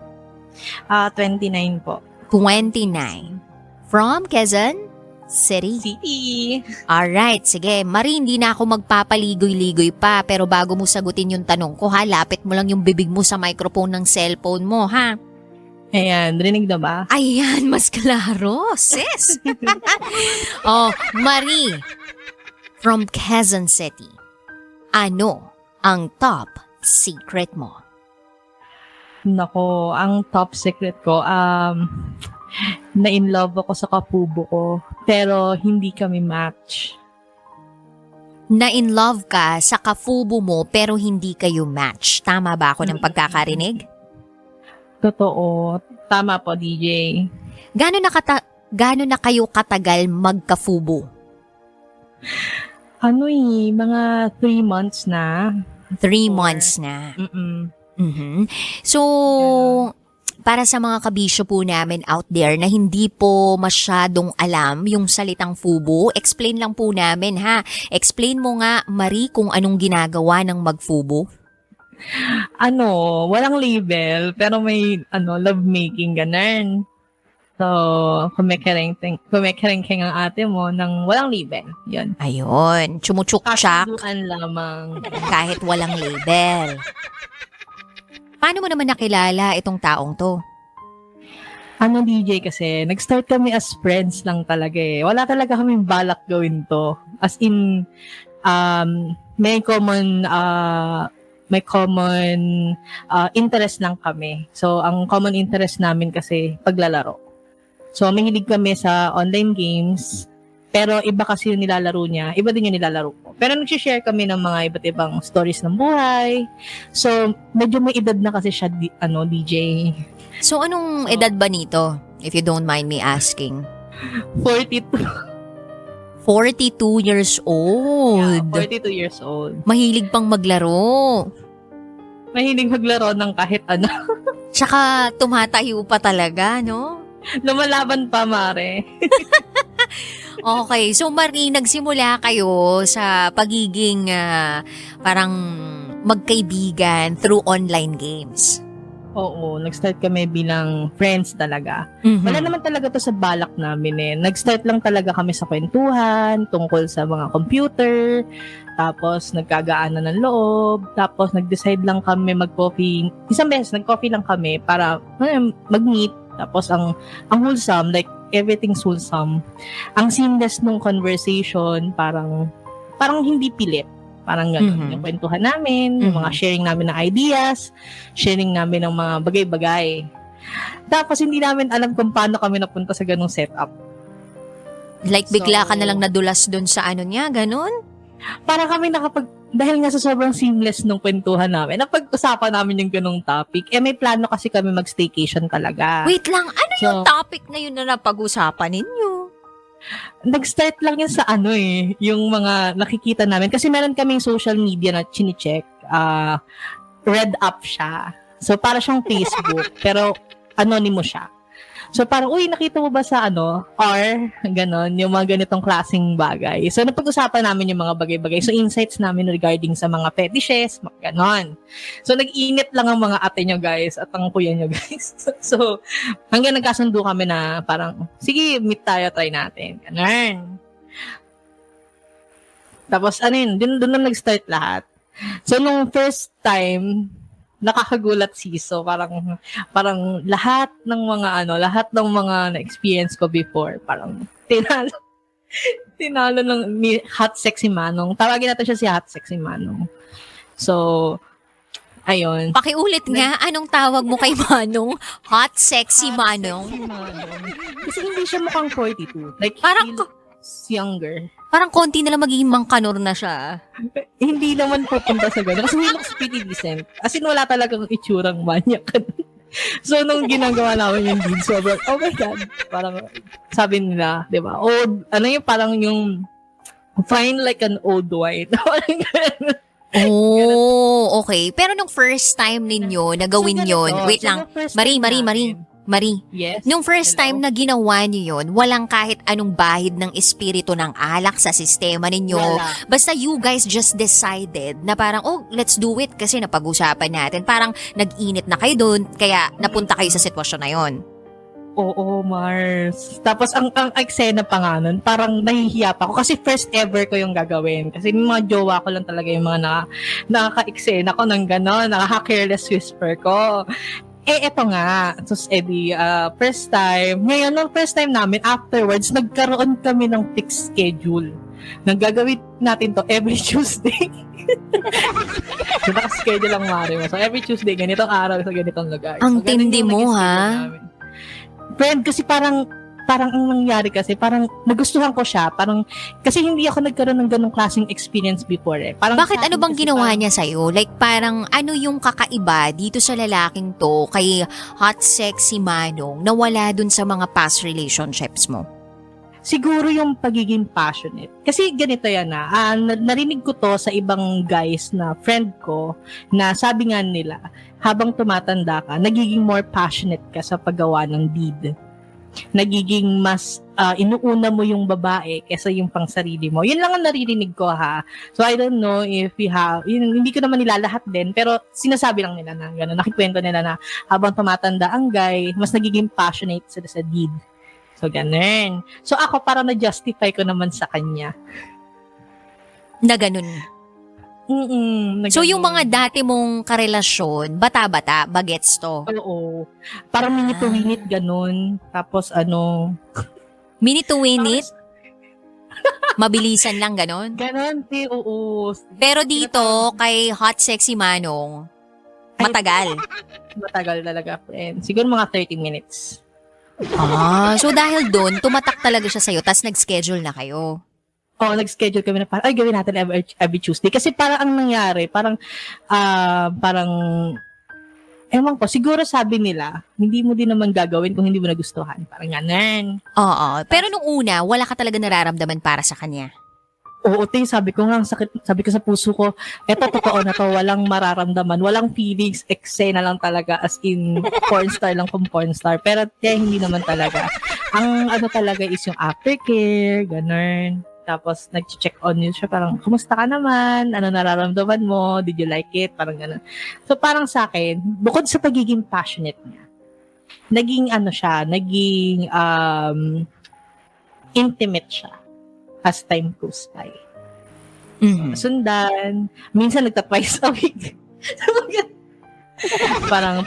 29 po. 29. From Quezon City. City. Alright, sige. Marie, hindi na ako magpapaligoy-ligoy pa. Pero bago mo sagutin yung tanong ko, ha, lapit mo lang yung bibig mo sa microphone ng cellphone mo, ha? Ayan, rinig na ba? Ayan, mas klaro, sis. Oh, Marie, from Quezon City. Ano ang top secret mo? Nako, ang top secret ko, na-in love ako sa kapubo ko, pero hindi kami match. Na-in love ka sa kafubo mo pero hindi kayo match. Tama ba ako ng pagkakarinig? Totoo. Tama po, DJ. Gano'n na kayo katagal magkafubo? Mga 3 months na. 3 months na. Mm-mm. Mhm. So, para sa mga kabisyo po namin out there na hindi po masyadong alam yung salitang fubo, explain lang po namin, ha. Explain mo nga, Marie, kung anong ginagawa ng magfubo. Walang label, pero may love making ganun. So, kumikereng-keng ang ate mo ng walang label. Yun. Ayun, chumuchuk-chak Kasunduan lamang. kahit walang label. Paano mo naman nakilala itong taong to? DJ kasi, nag-start kami as friends lang talaga eh. Wala talaga kaming balak gawin to. As in, may common interest lang kami. So, ang common interest namin kasi paglalaro. So, mahilig kami sa online games, pero iba kasi yung nilalaro niya, iba din yung nilalaro ko. Pero nag-share kami ng mga iba't ibang stories ng buhay. So, medyo may edad na kasi siya, DJ. So, anong edad ba nito, if you don't mind me asking? 42. 42 years old. 42 years old. Mahilig pang maglaro. Mahilig maglaro ng kahit ano. Tsaka tumatayo pa talaga, no? Lumalaban pa, Mare. Okay, so Marie, nagsimula kayo sa pagiging parang magkaibigan through online games. Oo, nag-start kami bilang friends talaga. Mhm. Wala naman talaga to sa balak namin eh. Nag-start lang talaga kami sa kwentuhan, tungkol sa mga computer, tapos nagkagaanan ng loob, tapos nag-decide lang kami mag-coffee. Isang beses, nag-coffee lang kami para mag-meet. Tapos ang wholesome, like everything's wholesome. Ang seamless nung conversation, parang hindi pilit. Parang gano'n. Mhm. Yung kwentuhan namin, yung mga sharing namin ng ideas, sharing namin ng mga bagay-bagay. Tapos hindi namin alam kung paano kami napunta sa ganung setup. Like bigla ka So, na lang nadulas dun sa ano niya, ganun? Para kami dahil nga sa sobrang seamless nung kwentuhan namin, napag-usapan namin yung ganung topic. May plano kasi kami mag-staycation talaga. Wait lang, ano yung So, topic na yun na napag-usapan ninyo? Nag-start lang yan sa yung mga nakikita namin. Kasi meron kaming social media na chine-check. Red up siya. So, para siyang Facebook, pero anonymous siya. So, parang, nakita mo ba sa R? Ganon, yung mga ganitong klaseng bagay. So, napag-usapan namin yung mga bagay-bagay. So, insights namin regarding sa mga fetishes, ganon. So, nag-init lang ang mga ate nyo, guys, at ang kuya nyo, guys. So, hanggang nagkasundo kami na parang, sige, meet tayo, try natin. Ganon. Tapos, doon na nag-start lahat. So, nung first time, nakakagulat so parang lahat ng mga na-experience ko before, parang tinalo ni Hot Sexy Manong. Tawagin natin siya si Hot Sexy Manong. So, ayun. Pakiulit nga, anong tawag mo kay Manong? Hot Sexy Manong? Sexy Manong. Kasi hindi siya mukhang 42. Like, Parang he looks younger. Parang konti na lang magiging mangkanor na siya. hindi naman pupunta sa gano'n. Kasi he looks pretty decent. As in, wala talagang itsurang manyak. So, nung ginagawa namin yung deed, sobrang, oh my God, parang, sabi nila, di ba? Old, ano yung parang yung, fine like an old wine. Parang ganun. Oh, okay. Pero nung first time ninyo na gawin So, yon, ganito. wait So, lang. nung first Marie, time Marie, Marie, namin- Marie. Yes. Nung first Hello? time na ginawa niyo yon, walang kahit anong bahid ng espiritu ng alak sa sistema ninyo. Wala. Basta you guys just decided na parang, oh, let's do it kasi napag-usapan natin. Parang nag-init na kayo doon, kaya napunta kayo sa sitwasyon na yon. Oo, Mars. Tapos, ang eksena pa nga nun, parang nahihiya pa ako kasi first ever ko yung gagawin. Kasi yung mga jowa ko lang talaga yung mga nakaka-eksena ko ng gano'n, nakaka-careless whisper ko. Eto nga. So, first time. Ngayon, nung first time namin, afterwards, nagkaroon kami ng fixed schedule. Naggagawin natin to every Tuesday. So, naka-schedule lang, Mari mo. So, every Tuesday, ganitong araw sa ganitong lugar. Ang So, ganun tindi yung mo, naging ha? schedule namin. Friend, kasi parang ang nangyari kasi, parang nagustuhan ko siya. Parang, kasi hindi ako nagkaroon ng ganong klaseng experience before eh. Parang Bakit sa ano akin bang kasi ginawa parang- niya sa'yo? Like parang ano yung kakaiba dito sa lalaking to kay hot sexy Manong na wala dun sa mga past relationships mo? Siguro yung pagiging passionate. Kasi ganito yan narinig ko to sa ibang guys na friend ko na sabi nga nila, habang tumatanda ka, nagiging more passionate ka sa paggawa ng deed. Nagiging mas inuuna mo yung babae kesa yung pangsarili mo. Yun lang ang naririnig ko ha. So I don't know if you have, hindi ko naman nilalahat din, pero sinasabi lang nila na gano'n, nakikwento nila na habang tumatanda ang guy, mas nagiging passionate sila sa deed. So ganun. So ako parang na-justify ko naman sa kanya. Na ganun. Na So yung ganun. mga dati mong karelasyon, bata-bata, bagets to. Oo. Parang minute-to-minute ganun. Tapos Minute to win it, mabilisan lang ganon. Ganon, oo. Pero dito, kay hot sexy Manong, matagal. Matagal talaga, friend. Siguro mga 30 minutes. So dahil doon, tumatak talaga siya sa'yo, tas nag-schedule na kayo. Nag-schedule kami na parang, ay, gawin natin every Tuesday. Kasi parang ang nangyari, parang, ewan ko, siguro sabi nila, hindi mo din naman gagawin kung hindi mo nagustuhan. Parang ganun. Oo. Pero nung una, wala ka talaga nararamdaman para sa kanya. Oo, sabi ko nga, ang sakit, sabi ko sa puso ko, eto, totoo na to, walang mararamdaman, walang feelings, eksena lang talaga, as in, porn star lang kung porn star. Pero, hindi naman talaga. Ang talaga is yung aftercare, ganun. Tapos, nag-check on yun siya, parang, kumusta ka naman? Ano nararamdaman mo? Did you like it? Parang ganun. So, parang sa akin, bukod sa pagiging passionate niya, naging intimate siya as time goes by. Mhm. Sundan, minsan nagta-twice a week. parang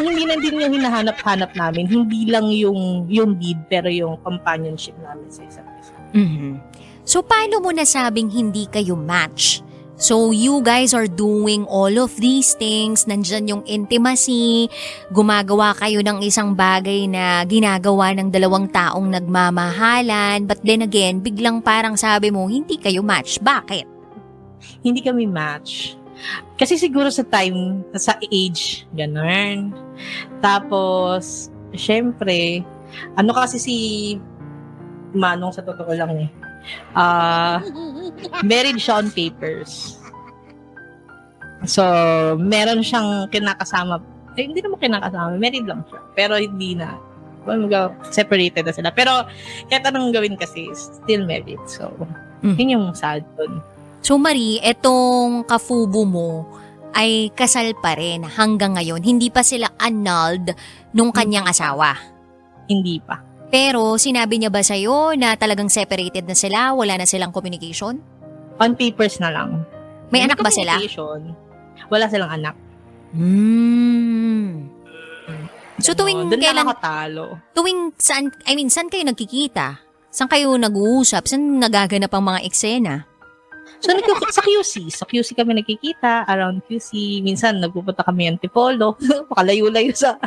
hindi na din yung hinahanap-hanap namin, hindi lang yung deed, pero yung companionship namin sa isa't isa. Mhm. So, paano mo nasabing hindi kayo match? So, you guys are doing all of these things, nandyan yung intimacy, gumagawa kayo ng isang bagay na ginagawa ng dalawang taong nagmamahalan, but then again, biglang parang sabi mo, hindi kayo match. Bakit? Hindi kami match. Kasi siguro sa time, sa age, ganun. Tapos, syempre, kasi si Manong sa totoo lang married siya on papers. So, meron siyang kinakasama. Hindi naman kinakasama. Married lang siya. Pero hindi na. Separated na sila. Pero, kahit anong gawin kasi, still married. So, yun yung sad dun. So, Marie, etong kafubo mo ay kasal pa rin hanggang ngayon. Hindi pa sila annulled nung kanyang asawa. Hindi pa. Pero sinabi niya ba sa'yo na talagang separated na sila? Wala na silang communication? On papers na lang. May anak ba sila? Wala silang anak. So tuwing Doon kailan, nakakatalo. saan kayo nagkikita? Saan kayo nag-uusap? Saan nagaganap ang mga eksena? So, sa QC. Sa QC kami nagkikita. Around QC. Minsan, nagpupunta kami Antipolo. Pakalayo-layo sa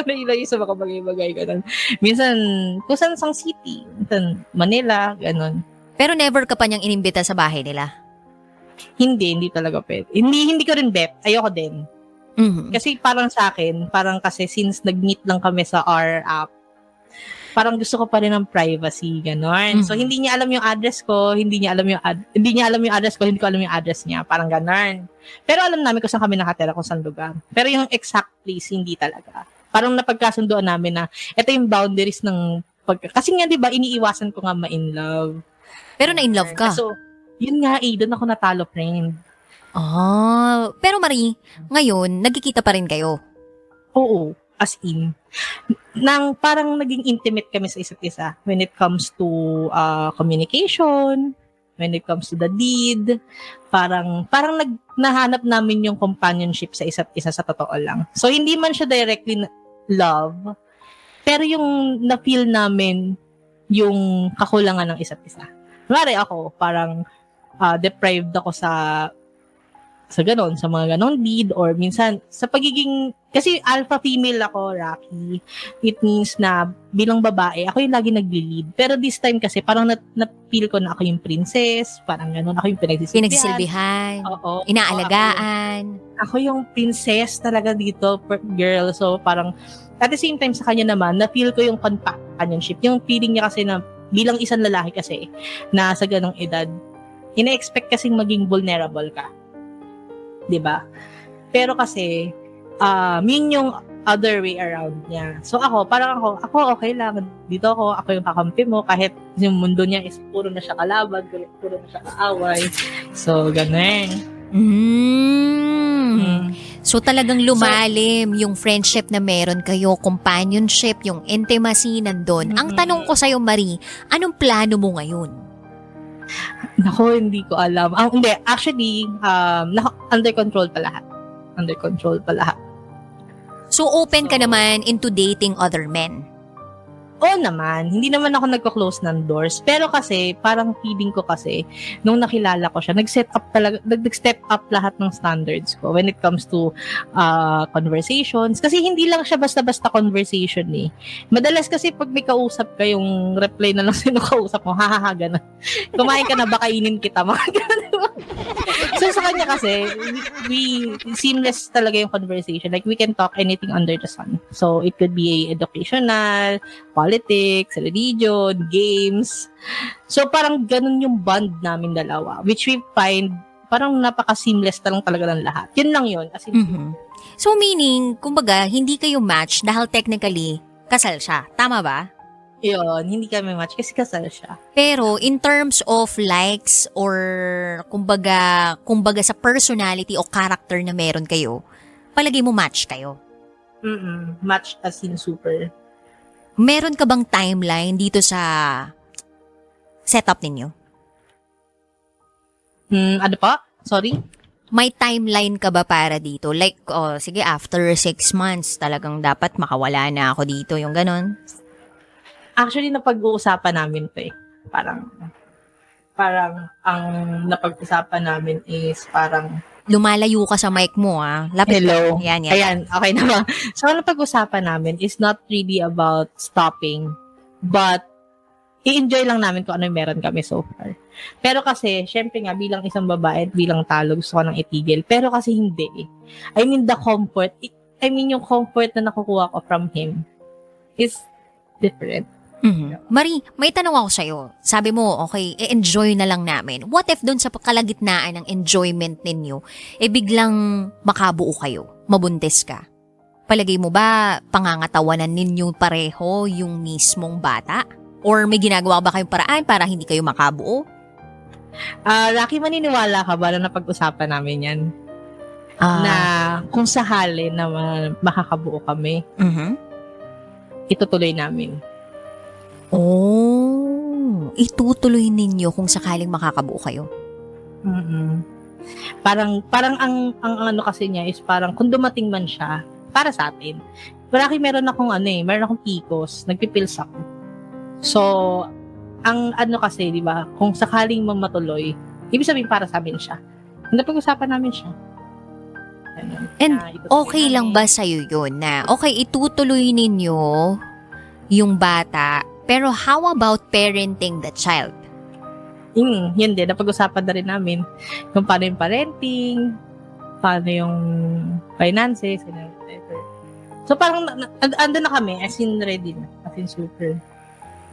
layo sa mga bagay-bagay. Ganun. Minsan, kusan sang city. Minsan, Manila. Ganun. Pero never ka pa niyang inimbita sa bahay nila? Hindi talaga pwede. Hindi ko rin bet. Ayoko din. Mhm. Kasi parang sa akin, parang kasi since nag-meet lang kami sa our app, parang gusto ko pa rin ng privacy, ganon. So, hindi niya alam yung address ko, hindi niya alam yung address ko, hindi ko alam yung address niya, parang ganon. Pero alam namin kung saan kami nakatira, kung saan lugar. Pero yung exact place, hindi talaga. Parang napagkasunduan namin na, ito yung boundaries ng kasi nga, di ba, iniiwasan ko nga ma-in love. Pero na-in-love ka? So, yun nga doon ako natalo, friend. Pero Marie, ngayon, nagkikita pa rin kayo? Oo, as in. Parang naging intimate kami sa isa't isa when it comes to communication, when it comes to the deed. Parang nahanap namin yung companionship sa isa't isa sa totoo lang. So, hindi man siya directly love, pero yung na-feel namin yung kakulangan ng isa't isa. Kunwari ako, parang deprived ako sa mga ganon deed, or minsan sa pagiging, kasi alpha female ako, Rocky. It means na bilang babae, ako yung lagi nagli-lead. Pero this time kasi parang na-feel ko na ako yung princess, parang ganon, ako yung Pinagsisilbihan, Oo. inaalagaan. Ako yung princess talaga dito, girl. So parang at the same time sa kanya naman, na-feel ko yung companionship. Yung feeling niya kasi na bilang isang lalaki kasi na sa ganong edad, ina-expect kasing maging vulnerable ka. 'Di ba? Pero kasi yun yung other way around niya. So ako okay lang. Dito ako yung kakampi mo kahit yung mundo niya is puro na siya kalaban, puro na siya kaaway. So ganun. So talagang lumalim yung friendship na meron kayo, companionship, yung intimacy nandun. Ang tanong ko sa'yo, Marie, anong plano mo ngayon? Nako, hindi ko alam. Hindi, actually, under control pa lahat. Under control pa lahat. So open ka naman into dating other men? Oo naman, hindi naman ako nagko-close ng doors. Pero kasi, parang feeling ko kasi, nung nakilala ko siya, nag-step up lahat ng standards ko when it comes to conversations. Kasi hindi lang siya basta-basta conversation eh. Madalas kasi pag may kausap ka, yung reply na lang sino kausap mo, hahaha, na. Kumain ka na, baka inin kita, mga ganun. So sa kanya kasi, we seamless talaga yung conversation. Like, we can talk anything under the sun. So, it could be educational, politics, religion, games. So, parang ganun yung bond namin dalawa, which we find parang napaka-seamless talaga ng lahat. Yun lang yun. As in, So, meaning, kumbaga, hindi kayo match dahil technically, kasal siya. Tama ba? yun, hindi kami match kasi kasal siya. Pero, in terms of likes or kumbaga sa personality o character na meron kayo, palagi mo match kayo. Match as in super. Meron ka bang timeline dito sa setup ninyo? Ano pa? Sorry? May timeline ka ba para dito? Like, sige, after 6 months, talagang dapat makawala na ako dito, yung ganon? Actually, napag-uusapan namin to eh. Parang ang napag-usapan namin is parang Lumalayo ka sa mic mo, ah. Lapit hello. ka. Yan. Ayan, okay naman. So, ang napag-usapan namin is not really about stopping, but i-enjoy lang namin kung ano yung meron kami so far. Pero kasi, syempre nga, bilang isang babae at bilang talo, gusto ko nang itigil. Pero kasi hindi eh. I mean, yung comfort na nakukuha ko from him is different. Marie, may tanong ako sa'yo. Sabi mo, okay, i-enjoy na lang namin. What if doon sa kalagitnaan ng enjoyment ninyo, biglang makabuo kayo, mabuntis ka? Palagay mo ba, pangangatawanan ninyo pareho yung mismong bata? Or may ginagawa ba kayong paraan para hindi kayo makabuo? Rocky, maniniwala ka ba na napag-usapan namin yan? Na kung sakali na makakabuo kami, itutuloy namin. Itutuloy ninyo kung sakaling makakabuo kayo. Parang ang ano kasi niya is parang kung dumating man siya para sa atin. Rocky, meron akong PCOS, nagpipils ako. So, ang ano kasi, di ba, kung sakaling matuloy, ibig sabihin para sa amin siya. Napag-usapan namin siya. And okay lang ba sa'yo yun na, okay, itutuloy ninyo yung bata, pero how about parenting the child? Yun din, napag-usapan na rin namin kung paano yung parenting, paano yung finances, and whatever. So parang andun na kami, as in ready na, as in super.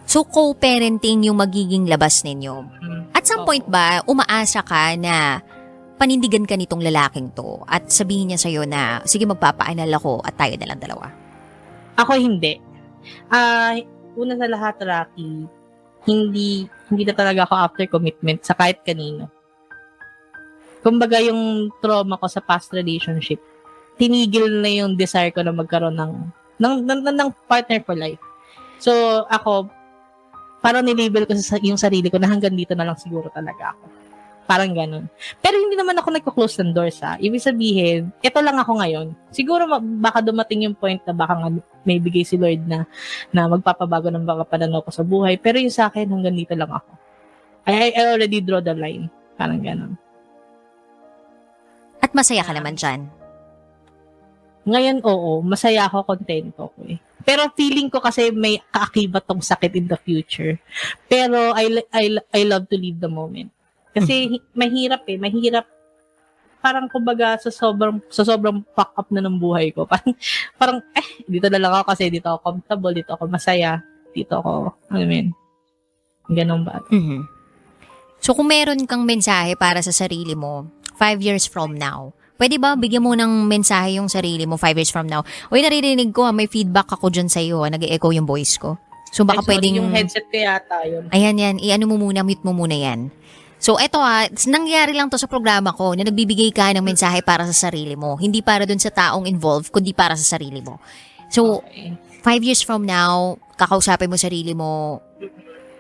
So, co-parenting yung magiging labas ninyo. At some Oo. point ba, umaasa ka na panindigan ka nitong lalaking to at sabihin niya sa'yo na, sige magpapaanal ako at tayo na lang dalawa? Ako hindi. Una sa lahat, Rocky, hindi na talaga ako after commitment sa kahit kanino. Kumbaga yung trauma ko sa past relationship, tinigil na yung desire ko na magkaroon ng partner for life. So, ako, parang nilabel ko yung sarili ko na hanggang dito na lang siguro talaga ako. Parang ganun. Pero hindi naman ako nagko-close ng doors, ha. Ibig sabihin, ito lang ako ngayon. Siguro baka dumating yung point na baka nga may bigay si Lord na magpapabago ng baka pananaw ko sa buhay. Pero yung sa akin, hanggang dito lang ako. I already draw the line. Parang ganun. At masaya ka naman dyan. Ngayon, oo. Masaya ako, kontento ko eh. Pero feeling ko kasi may kaakibat tong sakit in the future. Pero I love to live the moment. Kasi mahirap eh. Mahirap. Parang kumbaga sa sobrang fuck up na ng buhay ko. Parang dito na lang ako kasi dito ako comfortable, dito ako masaya, dito ako, ganun ba? Mhm. So, kung meron kang mensahe para sa sarili mo, 5 years from now, pwede ba bigyan mo ng mensahe yung sarili mo 5 years from now? Uy, naririnig ko, may feedback ako dyan sa'yo. Nag-e-echo yung voice ko. So, baka Sorry, pwedeng... yung headset ko yata yun. Ayan, i-ano mo muna, mute mo muna yan. So, eto nangyari lang to sa programa ko na nagbibigay ka ng mensahe para sa sarili mo. Hindi para dun sa taong involved, kundi para sa sarili mo. So, Okay. 5 years from now, kakausapin mo sarili mo,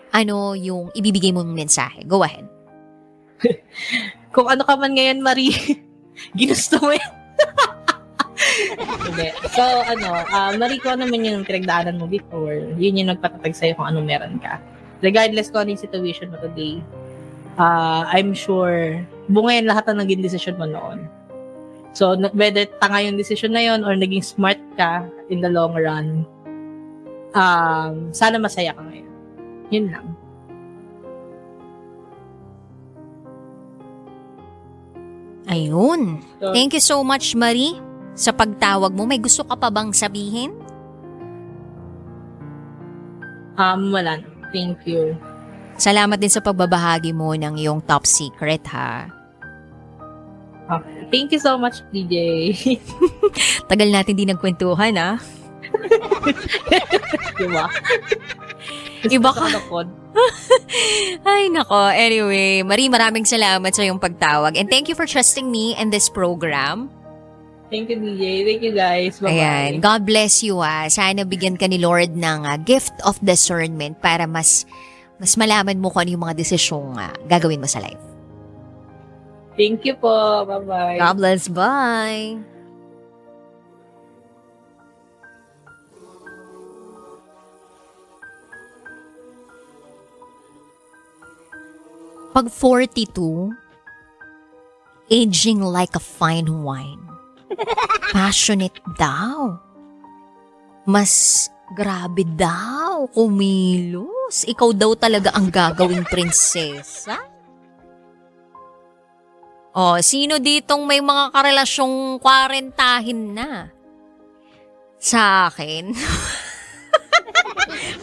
ano yung ibibigay mong mensahe. Go ahead. Kung ano ka man ngayon, Marie, ginusto mo yan. Hindi. So, Marie, kung ano naman yung pinagdaanan mo before, yun yung nagpatatag sa'yo kung anong meron ka. Regardless kung ano yung situation mo today, I'm sure, bunga yan lahat na naging decision mo noon. So, whether tanga yung decision na yun or naging smart ka in the long run, sana masaya ka ngayon. Yun lang. Ayun. So, Thank you so much, Marie, sa pagtawag mo. May gusto ka pa bang sabihin? wala na. Thank you. Salamat din sa pagbabahagi mo ng iyong top secret, ha? Okay. Thank you so much, DJ. Tagal natin di nagkwentuhan, ha? Diba? Iba ka. Nakod. Ay, nako. Anyway, Marie, maraming salamat sa iyong pagtawag. And thank you for trusting me and this program. Thank you, DJ. Thank you, guys. Bye-bye. Ayan. God bless you, ha. Sana bigyan ka ni Lord ng gift of discernment para mas malaman mo kung ano yung mga desisyong gagawin mo sa life. Thank you po. Bye-bye. God bless. Bye. Pag 42, aging like a fine wine. Passionate daw. Mas grabe daw, kumilos. Ikaw daw talaga ang gagawing prinsesa. Oh, sino ditong may mga karelasyong 40 na? Sa akin?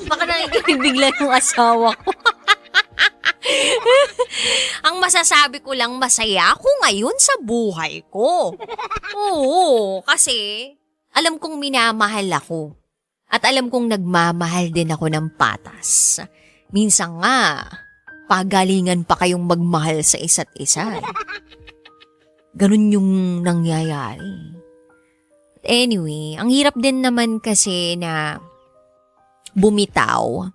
Baka nakikinig bigla yung asawa ko. Ang masasabi ko lang, masaya ako ngayon sa buhay ko. Oo, kasi alam kong minamahal ako. At alam kong nagmamahal din ako ng patas. Minsan nga, pagalingan pa kayong magmahal sa isa't isa. Ganun yung nangyayari. Anyway, ang hirap din naman kasi na bumitaw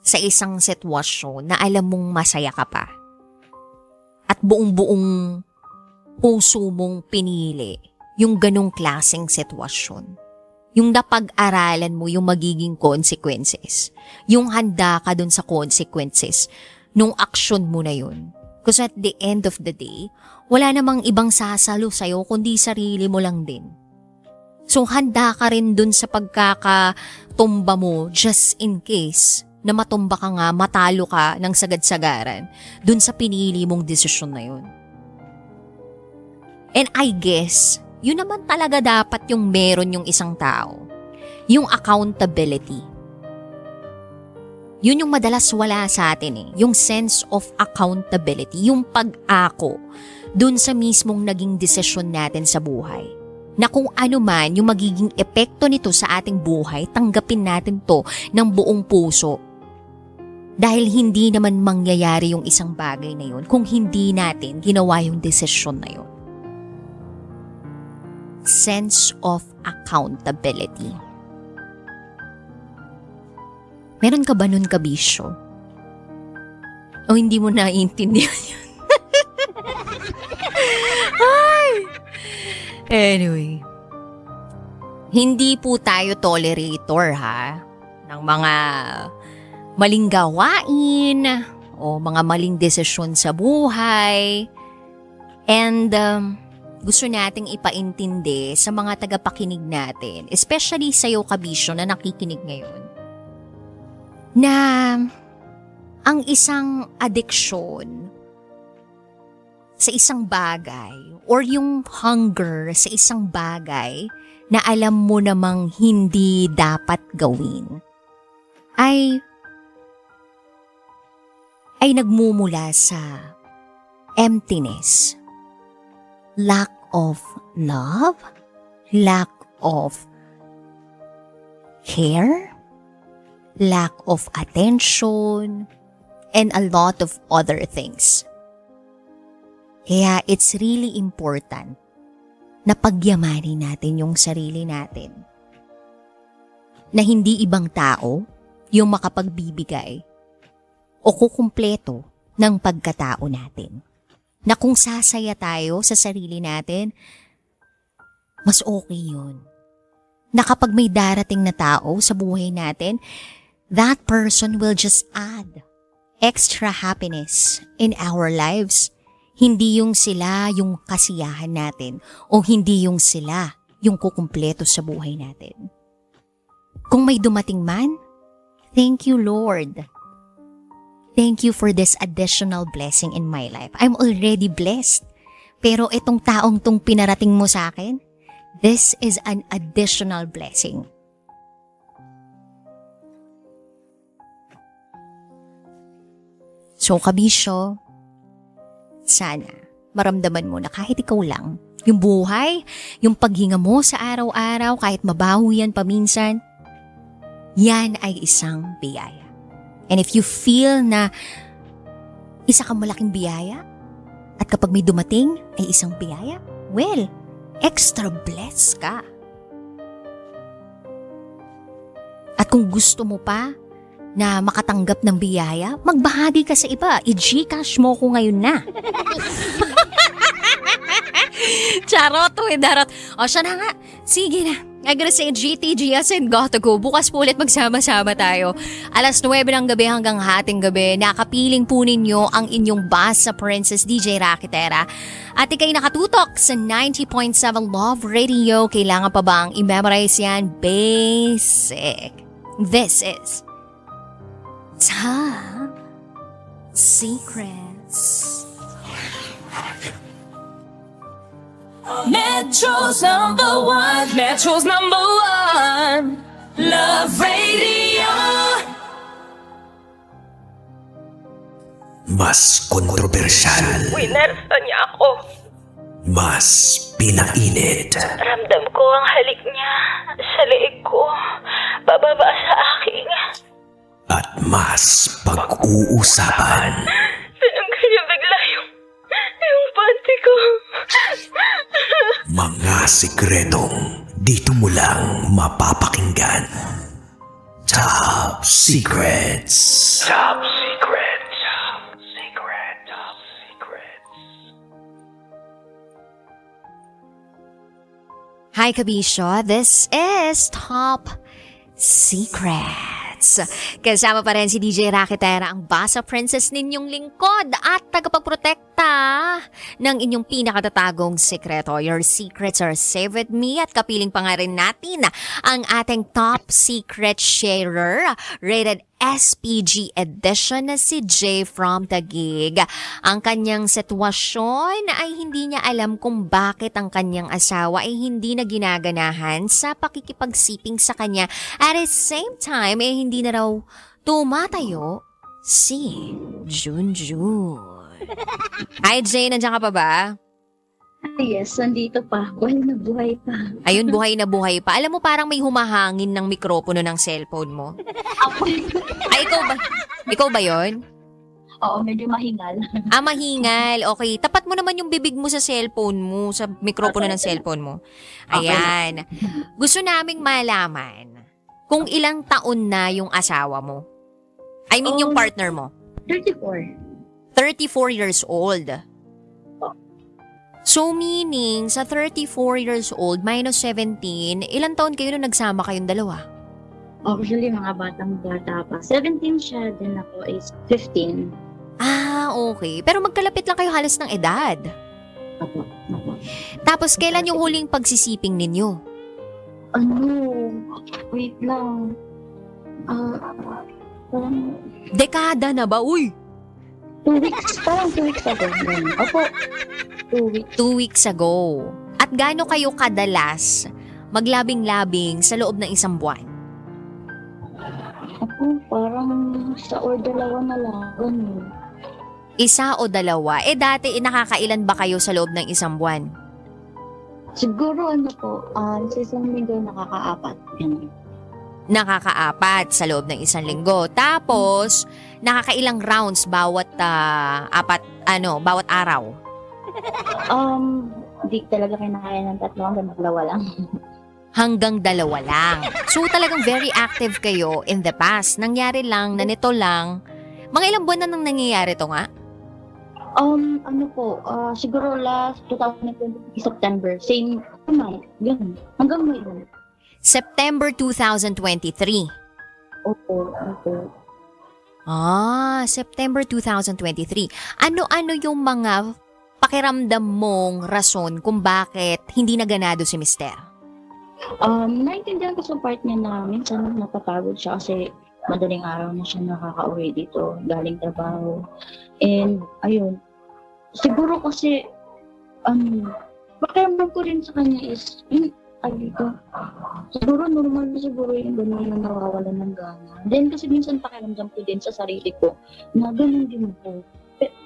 sa isang sitwasyon na alam mong masaya ka pa. At buong-buong puso mong pinili yung ganong klaseng sitwasyon. Yung napag-aralan mo yung magiging consequences. Yung handa ka dun sa consequences nung action mo na yun. Because at the end of the day, wala namang ibang sasalo sa'yo kundi sarili mo lang din. So handa ka rin dun sa pagkakatumba mo just in case na matumba ka nga, matalo ka ng sagad-sagaran dun sa pinili mong desisyon na yun. And I guess, yun naman talaga dapat yung meron yung isang tao. Yung accountability. Yun yung madalas wala sa atin eh. Yung sense of accountability. Yung pag-ako dun sa mismong naging desisyon natin sa buhay. Na kung ano man yung magiging epekto nito sa ating buhay, tanggapin natin to ng buong puso. Dahil hindi naman mangyayari yung isang bagay na yun kung hindi natin ginawa yung desisyon na yun. Sense of accountability. Meron ka ba nun, Kabisyo? O hindi mo naiintindihan yun? Ay! Anyway. Hindi po tayo tolerator ha ng mga maling gawain o mga maling desisyon sa buhay. And gusto nating ipaintindi sa mga tagapakinig natin, especially sa'yo, Kabisyo, na nakikinig ngayon, na ang isang addiction sa isang bagay or yung hunger sa isang bagay na alam mo namang hindi dapat gawin ay nagmumula sa emptiness, lack of love, lack of care, lack of attention, and a lot of other things. Kaya it's really important na pagyamanin natin yung sarili natin. Na hindi ibang tao yung makapagbibigay o kukumpleto ng pagkatao natin. Na kung sasaya tayo sa sarili natin, mas okay yun. Na kapag may darating na tao sa buhay natin, that person will just add extra happiness in our lives. Hindi yung sila yung kasiyahan natin o hindi yung sila yung kukumpleto sa buhay natin. Kung may dumating man, thank you, Lord. Thank you for this additional blessing in my life. I'm already blessed. Pero itong taong tong pinarating mo sa akin, this is an additional blessing. So, Kabisyo, sana maramdaman mo na kahit ikaw lang, yung buhay, yung paghinga mo sa araw-araw, kahit mabaho yan paminsan, yan ay isang biyaya. And if you feel na isa kang malaking biyaya, at kapag may dumating ay isang biyaya, well, extra blessed ka. At kung gusto mo pa na makatanggap ng biyaya, magbahagi ka sa iba. I-Gcash mo ko ngayon na. Charot, darot. O siya na nga. Sige na. I gotta say GTG as in gotta go. Bukas po ulit magsama-sama tayo. 9:00 ng gabi hanggang hating gabi. Nakapiling po ninyo ang inyong Basa Princess DJ Rakitera. At ikay nakatutok sa 90.7 Love Radio. Kailangan pa bang i-memorize yan? Basic. This is Top Secrets. Metro's #1, Metro's #1, Love Radio. Mas kontrobersyal, Winersa niya ako. mas pinainit, Ramdam ko ang halik niya sa leeg ko, bababa sa aking. at mas pag-uusapan. Tinanggal niya bigla yung panty ko. Mga sikretong dito mo lang mapapakinggan. Top Secrets. Top Secrets. Top Secrets. Top Secrets. Hi, Kabisyo. This is Top Secrets. Kasama pa rin si DJ Rakitera, ang Basa Princess ninyong lingkod at tagapagprotekta ng inyong pinakatatagong sekreto. Your secrets are safe with me at kapiling pa nga rin natin ang ating Top Secret Sharer, rated SPG edition na si Jay from Taguig. Ang kanyang sitwasyon ay hindi niya alam kung bakit ang kanyang asawa ay hindi na ginaganahan sa pakikipagsiping sa kanya. At the same time, hindi na raw tumatayo si Junjun. Hi Jay, nandiyan ka pa ba? Yes, nandito pa. Buhay na buhay pa. Ayun, buhay na buhay pa. Alam mo, parang may humahangin ng mikropono ng cellphone mo. Ay, ikaw ba yon? Oo, medyo mahingal. Mahingal. Okay. Tapat mo naman yung bibig mo sa cellphone mo, sa mikropono ng cellphone mo. Ayan. Gusto naming malaman kung ilang taon na yung asawa mo. I mean, yung partner mo. 34. 34 years old. So meaning, sa 34 years old, minus 17, ilang taon kayo nung nagsama kayong dalawa? Actually, mga batang bata pa. 17 siya, then ako is 15. Okay. Pero magkalapit lang kayo halos ng edad. Ako. Tapos, kailan yung huling pagsisiping ninyo? Wait lang. Parang Dekada na ba? Uy! 2 weeks. Parang 2 weeks ago. Ganun. Opo. 2 weeks. 2 weeks ago. At gaano kayo kadalas maglabing-labing sa loob ng isang buwan? Ako, parang sa or dalawa na lang. Ganun. Isa o dalawa? Dati nakakailan ba kayo sa loob ng isang buwan? Siguro sa isang linggo nakaka-4. Ganun. Nakaka-4 sa loob ng isang linggo. Tapos, nakakailang rounds bawat bawat araw? Di talaga kinakaya ng 3 hanggang 2 lang. Hanggang 2 lang. So, talagang very active kayo in the past. Nangyari lang na nito lang. Mga ilang buwan na nang nangyayari to nga? Siguro last 2020 September, same month, ganun. Hanggang ngayon. September 2023. Opo. September 2023. Ano-ano yung mga pakiramdam mong rason kung bakit hindi naganado si Mister? Naintindihan ko sa part niya na minsan napapagod siya kasi madaling araw na siya nakaka-uwi dito, galing trabaho. And, ayun, siguro kasi, pakiramdam ko rin sa kanya is, siguro normal na siguro yung gano'n na nawawala ng gana. Then kasi minsan pakiramdam ko din sa sarili ko na gano'n din ako.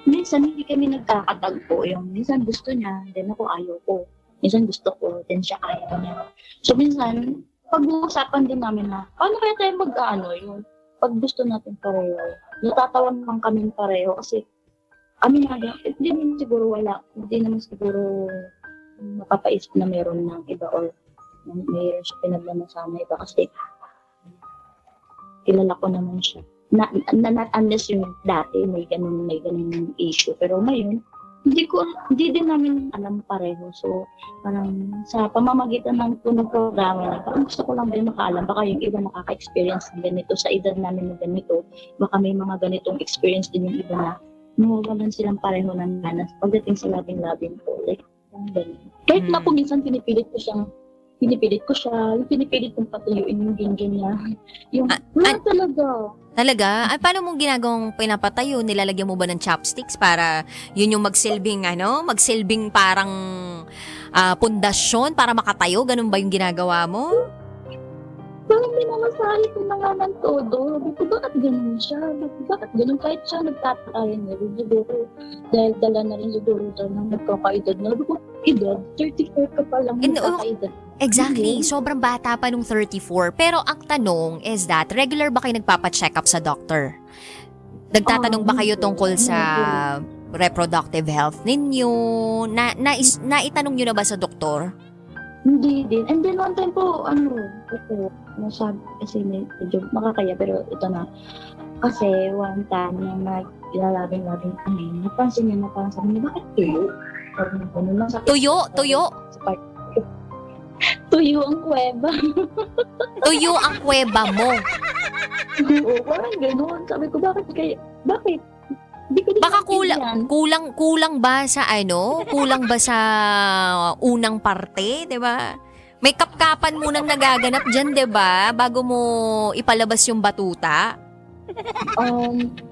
Minsan hindi kami nagkakatagpo. Yung minsan gusto niya, then ako ayaw ko. Minsan gusto ko, then siya ayaw niya. So minsan, pag-uusapan din namin na, paano kaya tayo yung pag gusto natin pareho. Natatawan lang kami pareho kasi hindi naman siguro mapapaisip na meron ng iba or mayroon siya pinaglamasama iba kasi kilala ko naman siya. Not unless yung dati may ganun issue. Pero ngayon, hindi din namin alam pareho. So, parang sa pamamagitan ng tunong programa na parang gusto ko lang din makaalam. Baka yung iba nakaka-experience ng ganito sa edad namin na ganito. Baka may mga ganitong experience din yung iba na nawawalan silang pareho ng ganas pagdating sa labing-labing ko. Like, ganun. Kahit na po minsan pinipilit ko siya, yung pinipilit kong patuyuin yung ginggin niya. Yung, talaga. Talaga? Paano mong ginagawang pinapatayo? Nilalagyan mo ba ng chopsticks para yun yung magsilbing parang pundasyon para makatayo? Ganun ba yung ginagawa mo? Parang minamasahe ko na nga ng todo. Bakit ganun siya? Bakit ganun? Kahit siya nagtatakayan na rin. Siguro, dahil dala na rin siguro tayo ng nagkakaedad na. Edad, 34 ka pa lang nagkakaedad. Exactly. Sobrang bata pa nung 34. Pero ang tanong is that, regular ba kayo nagpapacheck up sa doctor? Nagtatanong ba kayo tungkol sa reproductive health ninyo? Naitanong nyo na ba sa doktor? Hindi din. And then one time po, nasabi kasi medyo makakaya, pero ito na. Kasi one time na naglalabing-labing kami, napansin niya na parang sabi niya, bakit tuyo? Tuyo? Tuyo ang kuweba. Tuyo ang kuweba mo. Oo, parang gano'n. Sabi ko, bakit? Hindi ko din Baka maintindihan. kulang ba sa Kulang ba sa unang parte, 'di ba? May kapkapan munang nagaganap diyan, 'di ba? Bago mo ipalabas yung batuta.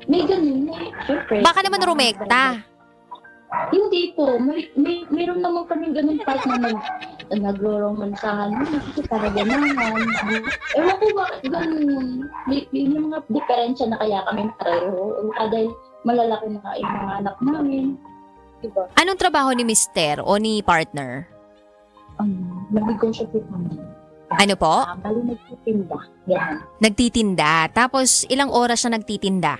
May ganun. Siyempre. Baka naman rumekta. Hindi po. Mayroon naman kami ganun part na nagro-romansahan. Kasi para ganahan. Ewan ko bakit ganun. May mga diferensya na kaya kami pareho. Dahil malalaki na yung mga anak namin. Diba? Anong trabaho ni mister o ni partner? Nag-negosyo po kami. Ano po? Bali nagtitinda. Ganun. Nagtitinda. Tapos, ilang oras siya nagtitinda?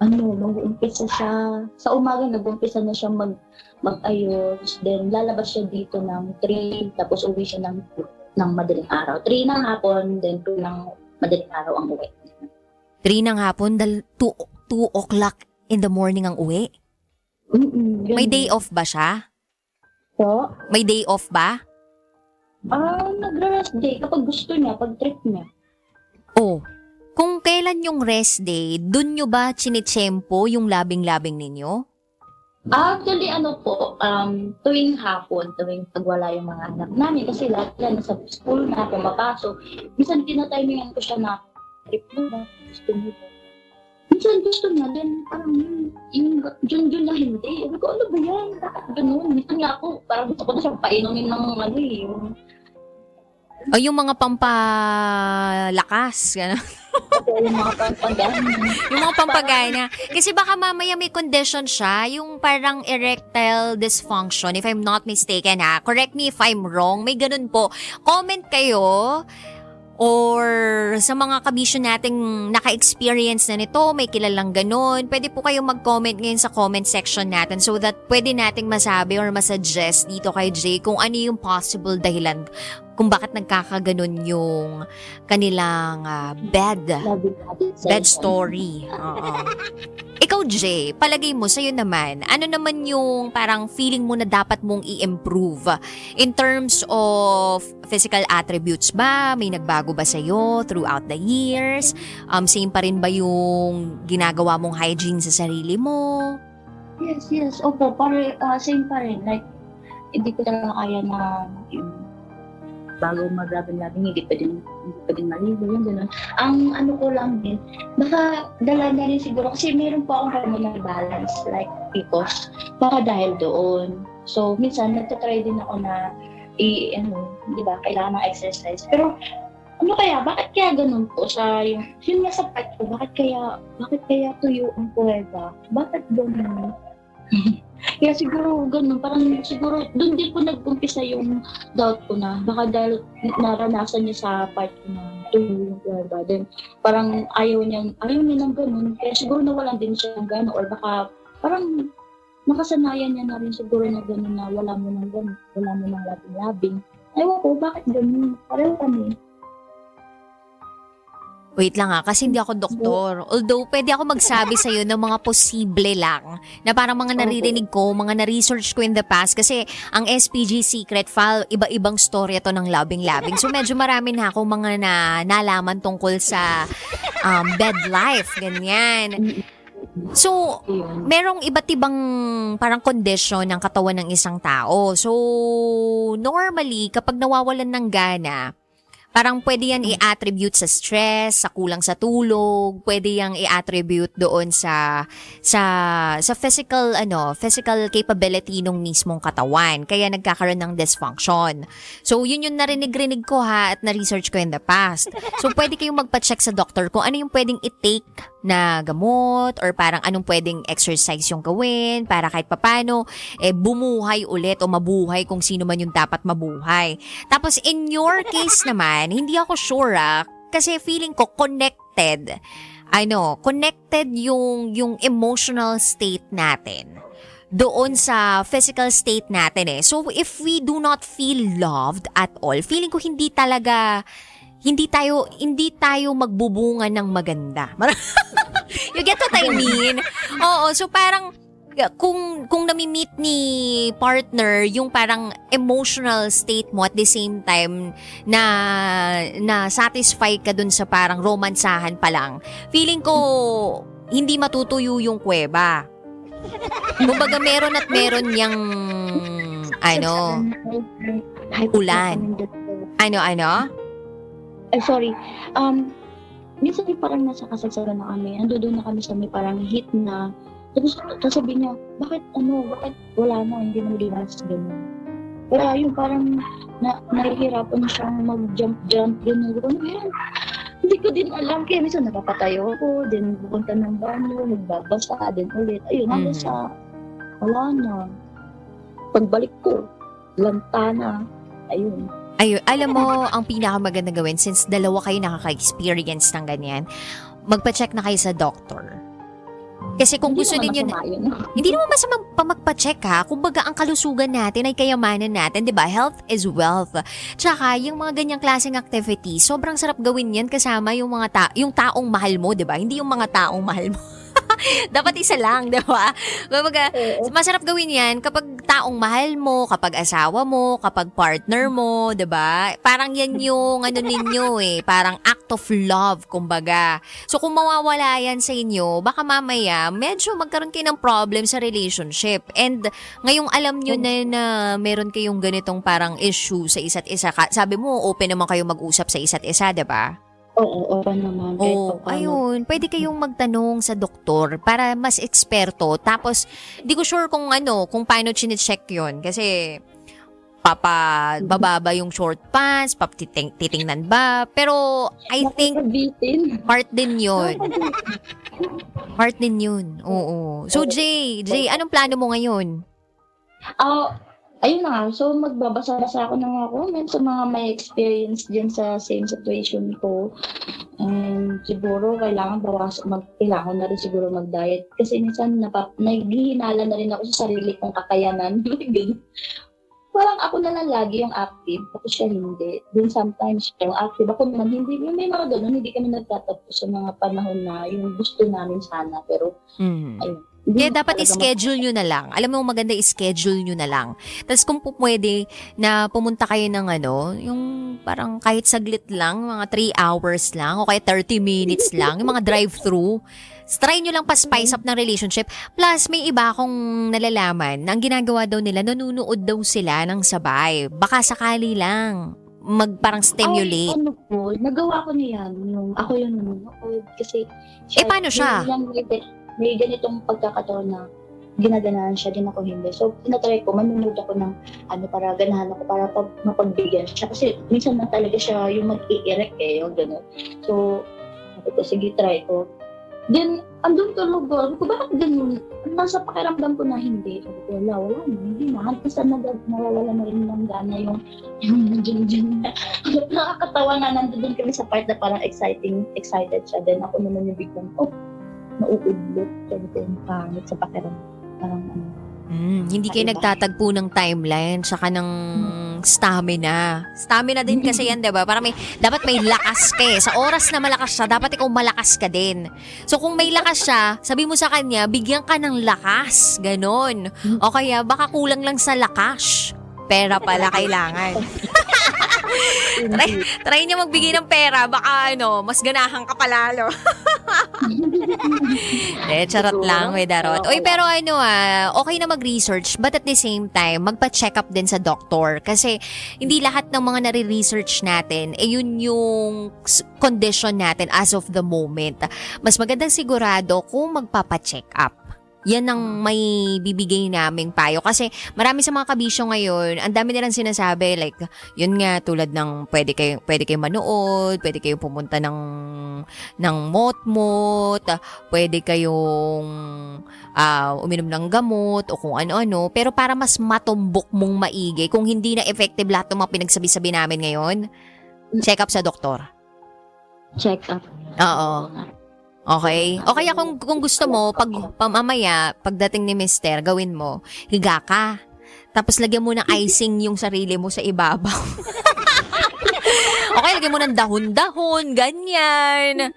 Nag-uumpisa siya. Sa umaga, nag-uumpisa na siya mag-ayos. Then, lalabas siya dito ng 3. Tapos, uwi siya ng madaling araw. 3 ng hapon, then 2 ng madaling araw ang uwi. 3 ng hapon, 2 o'clock in the morning ang uwi? May day off ba siya? Po? May day off ba? Nagra-rest day kapag gusto niya, pag trip niya. Oh, kung kailan yung rest day, dun nyo ba chinitsempo yung labing-labing ninyo? Actually, tuwing hapon, tuwing pag wala yung mga anak namin, kasi lahat yan sa school na, pumapasok. Minsan tinatimingan ko siya na trip mo, gusto mo ba? Minsan gusto niya, then parang yung Jun na hindi. Sabi ko, ano ba yan? Bakit ganun? Minsan nga ako, parang gusto ko na siyang painumin ng O yung mga pampalakas, gano'n. yung mga pampagana. Yung mga pampagana. Kasi baka mamaya may condition siya, yung parang erectile dysfunction, if I'm not mistaken ha. Correct me if I'm wrong, may ganun po. Comment kayo, or sa mga kabisyo nating naka-experience na nito, may kilalang ganun, pwede po kayong mag-comment ngayon sa comment section natin so that pwede nating masabi or masuggest dito kay Jay kung ano yung possible dahilan kung bakit nagkakaganon yung kanilang bed story. Oo. Ikaw, Jay, palagay mo, sa'yo naman, ano naman yung parang feeling mo na dapat mong i-improve in terms of physical attributes ba? May nagbago ba sa'yo throughout the years? Same pa rin ba yung ginagawa mong hygiene sa sarili mo? Yes. Opo, same pa rin. Like, hindi ko talaga kaya na yung bago maglabing-labing, hindi pwedeng maligo, yung gano'n. Ang ano ko lang din, baka dala na rin siguro, kasi meron po akong hormonal balance, like PCOS, baka dahil doon. So, minsan, nagtatry din ako na, di ba, kailangan ng exercise. Pero, bakit kaya ganun po sa yun nga sa part ko, bakit kaya tuyo ang kuweba? Bakit ganun? Kaya siguro ganun, parang siguro doon din po nag-umpisa yung doubt ko na baka dahil naranasan niya sa part ko na tuyo yung kuweba. Then parang ayaw niya ng ganun, kaya siguro nawalan din siya ng ganun, or baka parang nakasanayan niya na rin siguro na ganun na wala mo ng ganun, wala mo ng labing-labing. Ewan ko, bakit ganun? Pareho kami. Wait lang kasi hindi ako doktor. Although, pwede ako magsabi sa'yo ng mga posible lang na parang mga naririnig ko, mga na-research ko in the past. Kasi ang SPG Secret File, iba-ibang storya to ng labing-labing. So, medyo marami na akong mga nalaman tungkol sa bed life, ganyan. So, merong iba't ibang parang condition ng katawan ng isang tao. So, normally, kapag nawawalan ng gana, parang pwede yan i-attribute sa stress, sa kulang sa tulog, pwede yang i-attribute doon sa physical capability ng mismong katawan. Kaya nagkakaroon ng dysfunction. So, yun yung narinig-rinig ko at na-research ko in the past. So, pwede kayong magpa-check sa doctor kung ano yung pwedeng i-take na gamot or parang anong pwedeng exercise yung gawin para kahit papano bumuhay ulit o mabuhay kung sino man yung dapat mabuhay. Tapos, in your case naman, hindi ako sure kasi feeling ko connected yung emotional state natin doon sa physical state natin . So, if we do not feel loved at all, feeling ko hindi tayo magbubunga ng maganda. You get what I mean? Oo, so parang kung nami-meet ni partner yung parang emotional state mo at the same time na satisfy ka dun sa parang romansahan pa lang, feeling ko hindi matutuyo yung kuweba. Kumbaga meron at meron yang ulan. Ano? Sorry. minsan yung parang nasa kasagsagan na kami, ando doon na kami sa may parang hit na, tapos sasabihin niya, bakit wala na, hindi na mag-dance, gano'n. Kaya yung parang nahihirapan siyang mag-jump, gano'n. Ano yan? Hindi ko din alam, kaya minsan napapatayo ako, then pupunta ng banyo, nagbabasa, then ulit. Ayun, hanggang sa, wala na. Pagbalik ko, lanta na. Ayun. Ayun, alam mo, ang pinakamaganda gawin, since dalawa kayo nakaka-experience ng ganyan, magpa-check na kayo sa doctor. Kasi kung gusto ninyo, hindi naman masama pa magpa-check ha. Kumbaga, ang kalusugan natin ay kayamanan natin, di ba? Health is wealth. Tsaka, yung mga ganyang klaseng activity, sobrang sarap gawin yan kasama yung mga yung taong mahal mo, di ba? Hindi yung mga taong mahal mo. Dapat isa lang, di ba? Kumbaga, masarap gawin yan kapag taong mahal mo, kapag asawa mo, kapag partner mo, di ba? Parang yan yung ano ninyo eh, parang act of love, kumbaga. So kung mawawala yan sa inyo, baka mamaya medyo magkaroon kayo ng problem sa relationship. And ngayong alam nyo na meron kayong ganitong parang issue sa isa't isa. Sabi mo, open naman kayo mag-usap sa isa't isa, di ba? Oo, open naman. Ayun. Pwede kayong magtanong sa doktor para mas eksperto. Tapos, di ko sure kung paano chinecheck yun. Kasi, bababa yung short pants, titingnan ba. Pero, I think, part din yun. Part din yun. Oo. So, Jay, anong plano mo ngayon? Ayun na nga, so magbabasa-basa ako ng mga comments sa mga may experience dyan sa same situation ko. And siguro kailangan kailangan na rin siguro mag-diet. Kasi minsan naghihinala na rin ako sa sarili kong kakayanan. Parang ako na lang lagi yung active, tapos siya hindi. Then sometimes yung active, ako naman hindi. May mga ganun, hindi kami nagtatapos sa mga panahon na yung gusto namin sana. Pero, ayun. Kaya dapat i-schedule nyo na lang. Alam mo, maganda i-schedule nyo na lang. Tapos kung pwede na pumunta kayo ng yung parang kahit saglit lang, mga 3 hours lang, o kaya 30 minutes lang, yung mga drive-thru. Try nyo lang pa-spice up ng relationship. Plus, may iba akong nalalaman na ang ginagawa daw nila, nanunood daw sila ng sabay. Baka sakali lang parang stimulate. Nagawa ko niyan. Ako yung nanonood. Kasi, paano siya? May ganitong pagkakataon na ginaganahan siya, din ako hindi. So, tinatry ko, manunood ako ng para ganahan ako, para mapagbigyan siya. Kasi minsan na talaga siya yung mag-i-erect yung gano'n. So, sabi ko, sige, try ko. Then, andun talaga, bakit ganun? Nasa pakiramdam ko na hindi. Sabi ko, wala na, hindi na. Hantasa nawawala na rin ng gana yung dyan. Nakakatawa nga, nandun kami sa part na parang excited siya. Then ako naman yung biglang, nauudlot. Sabi ko, yung pangit sa pakiramdam. Parang hindi kayo nagtatagpo ng timeline saka ng stamina. Stamina din kasi yan, diba? Para dapat may lakas ka eh. Sa oras na malakas siya, dapat ikaw malakas ka din. So kung may lakas siya, sabi mo sa kanya, bigyan ka ng lakas. Ganon. O kaya baka kulang lang sa lakas. Pera pala kailangan. Try niya magbigay ng pera, baka mas ganahan ka palalo. Charot lang, Darot. Oy, pero okay na mag-research, but at the same time, magpa-check up din sa doktor. Kasi hindi lahat ng mga nare-research natin, yun yung condition natin as of the moment. Mas magandang sigurado kung magpapa-check up. Yan ang may bibigay naming payo. Kasi marami sa mga kabisyo ngayon, ang dami nilang sinasabi, like, yun nga, tulad ng pwede kayo manood, pwede kayong pumunta ng mot-mot, pwede kayong uminom ng gamot, o kung ano-ano. Pero para mas matumbok mong maigi, kung hindi na effective lahat ng mga pinagsabi-sabi namin ngayon, check up sa doktor. Check up. Oo. Okay? O kaya kung gusto mo, mamaya, pagdating ni mister, gawin mo, higa ka. Tapos lagyan mo ng icing yung sarili mo sa ibabaw. Okay, lagyan mo ng dahon-dahon, ganyan.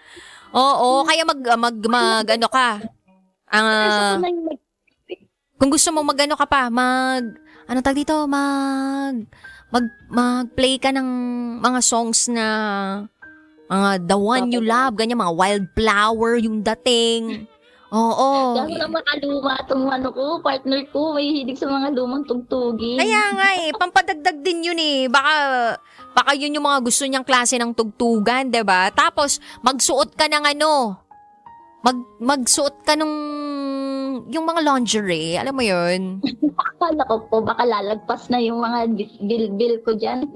Oo, kaya ano ka. Kung gusto mo mag-ano ka pa, mag-play ka ng mga songs na mga The One You Love, ganyan, mga Wildflower yung dating. Oo. Lalo na makaluma itong partner ko, may hilig sa mga lumang tugtugin. Kaya nga pampadagdag din yun baka yun yung mga gusto niyang klase ng tugtugan, 'di ba? Tapos magsuot ka ng magsuot ka nung yung mga lingerie, alam mo yun? Akala ko po, baka lalagpas na yung mga bill ko dyan.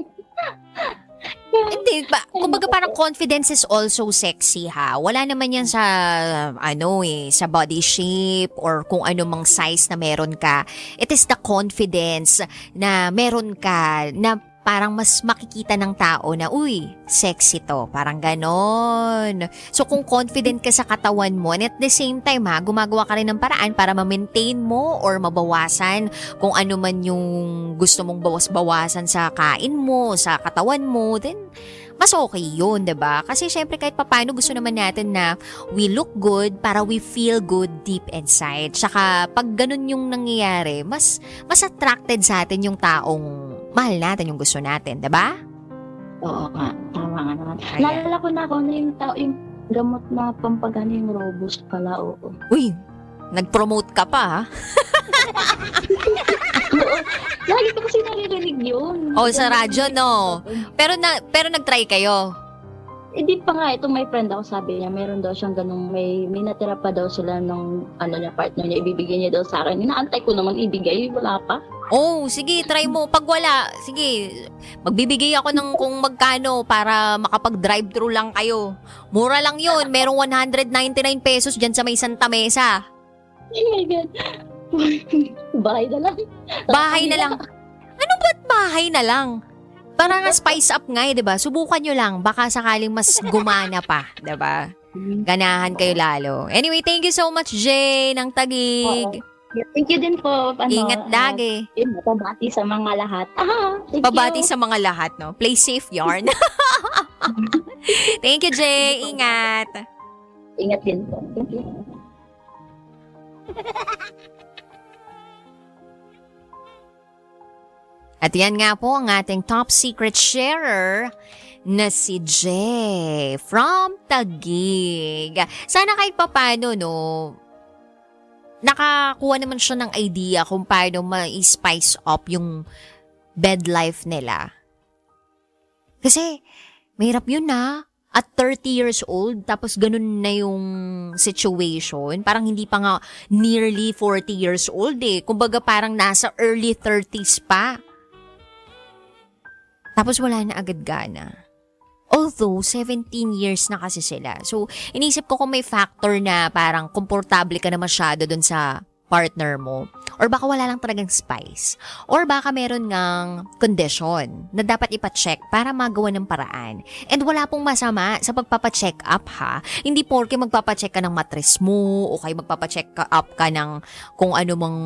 Hindi ba? Kumbaga parang confidence is also sexy ha. Wala naman yan sa sa body shape or kung ano mang size na meron ka. It is the confidence na meron ka na parang mas makikita ng tao na, uy, sexy to. Parang ganon. So, kung confident ka sa katawan mo, and at the same time gumagawa ka rin ng paraan para ma-maintain mo or mabawasan kung ano man yung gusto mong bawas-bawasan sa kain mo, sa katawan mo, then mas okay yun, 'di ba? Kasi syempre kahit papaano gusto naman natin na we look good para we feel good deep inside. Tsaka pag ganun yung nangyayari, mas attracted sa atin yung taong mahal natin, yung gusto natin, 'di ba? Oo nga, tama nga naman. Ayan. Naalala ko na yung gamot na pampagana yung robust pala, oo. Uy, nag-promote ka pa ha? Oo, lagi ko kasi naririnig yun. Oh, sa radyo, no? Pero nag-try kayo. Di pa nga, ito may friend ako, sabi niya, meron daw siyang ganung, may natira pa daw sila nung partner niya, ibibigay niya daw sa akin. Inaantay ko naman ibigay, wala pa. Oh, sige, try mo. Pag wala, sige, magbibigay ako ng kung magkano para makapag-drive-thru lang kayo. Mura lang yun. Merong 199 pesos dyan sa may Santa Mesa. Oh my God. Bahay na lang. Bahay na lang. Ano ba't bahay na lang? Para nga spice up nga 'di ba? Subukan nyo lang. Baka sakaling mas gumana pa, 'di ba? Ganahan kayo lalo. Anyway, thank you so much, Jay, ng Tagig. Thank you din po. Ingat lagi. Yun, pabati sa mga lahat. Thank Pabati you. sa mga lahat, no? Play safe, yarn. Thank you, Jay. Ingat. Ingat din po. Thank you. At yan nga po ang ating top secret sharer na si Jay from Taguig. Sana kahit papano, no, nakakuha naman siya ng idea kung paano ma-spice up yung bed life nila. Kasi, mahirap yun na. At 30 years old, tapos ganun na yung situation. Parang hindi pa nga nearly 40 years old eh. Kumbaga parang nasa early 30s pa. Tapos wala na agad gana. Although, 17 years na kasi sila. So, inisip ko kung may factor na parang komportable ka na masyado dun sa partner mo. Or baka wala lang talagang spice. Or baka meron ngang condition na dapat ipacheck para magawa ng paraan. And wala pong masama sa pagpapacheck up ha. Hindi porke magpapacheck ka ng mattress mo o kaya magpapacheck up ka ng kung ano mang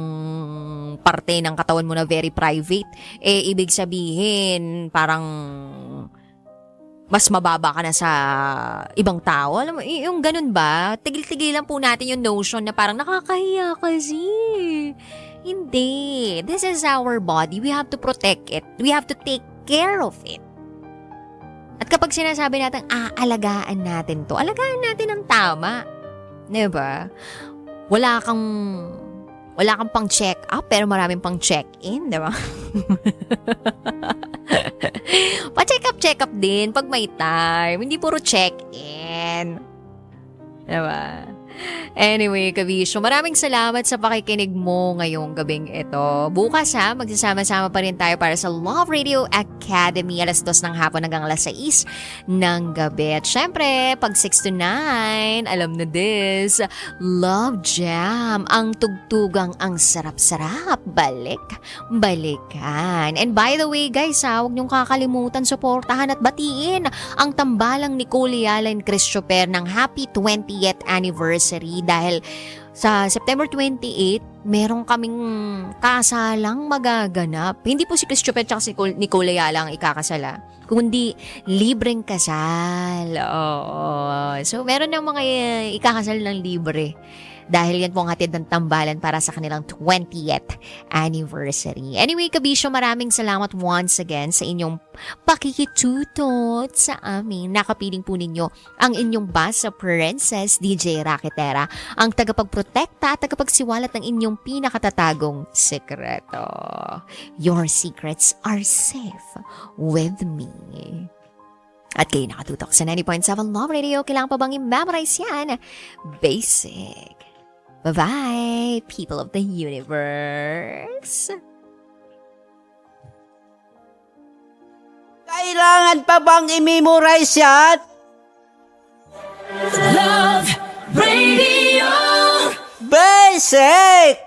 parte ng katawan mo na very private. Eh, ibig sabihin parang mas mababa ka na sa ibang tao. Alam mo, yung ganun ba? Tigil-tigilan po natin yung notion na parang nakakahiya kasi. Hindi. This is our body. We have to protect it. We have to take care of it. At kapag sinasabi natin, alagaan natin to, alagaan natin ng tama. Diba? Wala kang pang check up, pero maraming pang check in, diba? Pa-check up din pag may time. Hindi puro check in. Diba? Anyway, Kabisyo, maraming salamat sa pakikinig mo ngayong gabing ito. Bukas magsasama-sama pa rin tayo para sa Love Radio Academy, 2:00 ng hapon hanggang 6:00 ng gabi. At syempre, pag 6 to 9, alam na this, Love Jam, ang tugtugang ang sarap-sarap, balikan. And by the way guys, huwag niyong kakalimutan suportahan at batiin ang tambalang ni Kuliala and Christopher ng happy 20th anniversary dahil sa September 28, meron kaming kasalang magaganap. Hindi po si Christopher at si Nicole Ayala ang ikakasala, kundi libreng kasal. Oo. So, meron ng mga ikakasal ng libre. Dahil yan po ang hatid ng tambalan para sa kanilang 20th anniversary. Anyway, Kabisyo, maraming salamat once again sa inyong pakikitutot sa amin. Nakapiling po ninyo ang inyong Basa Princess DJ Raketera, ang tagapagprotekta at tagapagsiwalat ng inyong pinakatatagong sekreto. Your secrets are safe with me. At kayo nakatutok sa 90.7 Love Radio, kailangan pa bang i-memorize yan? Basic. Bye-bye, people of the universe. Kailangan pa bang i-memorize yan? Love Radio. Basic!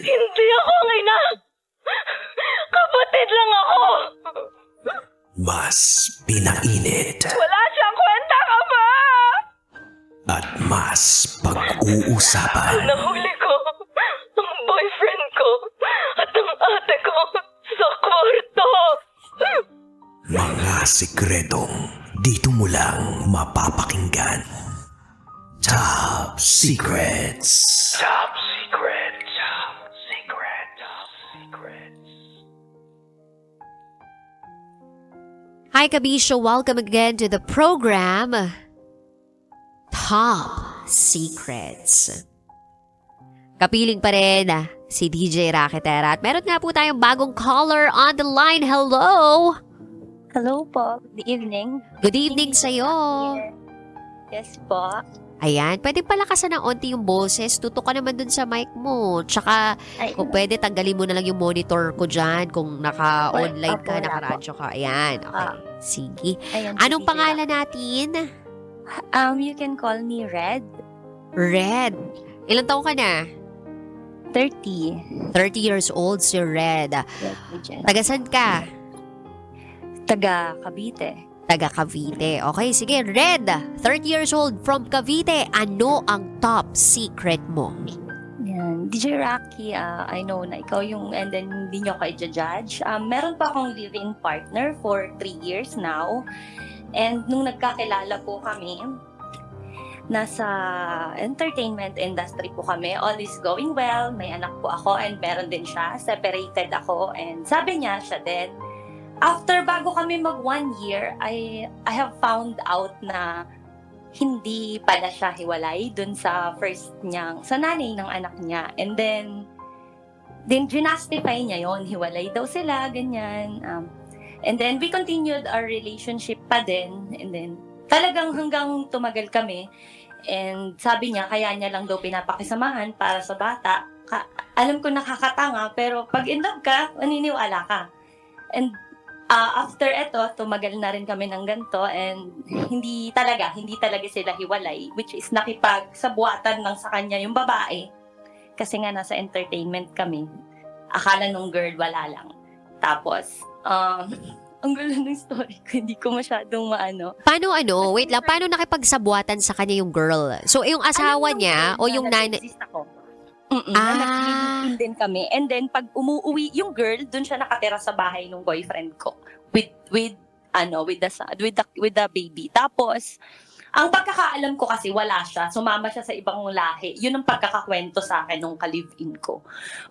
Hindi ako ang ina. Kapatid lang ako. Mas pinainit Wala siyang kwenta ka ba? at mas pag-uusapan. Nahuli ko ang boyfriend ko at ang ate ko sa kwarto. Mga sikretong dito mo lang mapapakinggan. Top Secrets. Top Secrets. Top Secrets. Top Secrets. Hi, Kabisyo. Welcome again to the program Top Secrets. Kapiling pa rin si DJ Raketera. At meron nga po tayong bagong caller on the line. Hello! Hello po. Good evening. Good evening sa'yo. Yes po. Ayan, pwede palakasan ng onti yung boses. Tutok ka naman dun sa mic mo. Tsaka, Ay, kung pwede, tanggalin mo na lang yung monitor ko dyan. Kung naka-online ka, Wala po. naka-radyo ka. Ayan, okay. Sige. Ayan, Anong sige. pangalan natin? You can call me Red. Red. Ilang taong ka na? 30. 30 years old si Red. Yes, Regent. Tagasan ka? Taga Cavite. Taga Cavite. Okay, sige. Red, 30 years old from Cavite. Ano ang top secret mo? Yan. DJ Rocky, I know na ikaw yung, and then hindi nyo kayo judge. Meron pa akong live-in partner for 3 years now. And nung nagkakilala po kami, nasa entertainment industry po kami. All is going well. May anak po ako and meron din siya. Separated ako and sabi niya siya din. After bago kami mag 1 year, I have found out na hindi pala siya hiwalay dun sa first niyang, sa nanay ng anak niya. And then ginastify niya yon, hiwalay daw sila, ganyan. And then we continued our relationship pa din. And then talagang hanggang tumagal kami. And sabi niya, kaya niya lang daw pinapakisamahan para sa bata. Alam ko nakakatanga, pero pag in love ka, maniniwala ka. And after eto, tumagal na rin kami ng ganito and hindi talaga sila hiwalay, which is nakipagsabuatan lang sa kanya yung babae. Kasi nga nasa entertainment kami. Akala nung girl wala lang. Tapos, ang gulo ng story ko, hindi ko masyadong maano. Paano wait lang, paano nakipagsabuatan sa kanya yung girl? So, yung asawa niya o yung nanay? Na din kami. And then, pag umuwi yung girl, dun siya nakatira sa bahay ng boyfriend ko. With the baby. Tapos, ang pagkakaalam ko kasi wala siya. Sumama siya sa ibang lahi. Yun ang pagkakakwento sa akin nung ka-live-in ko.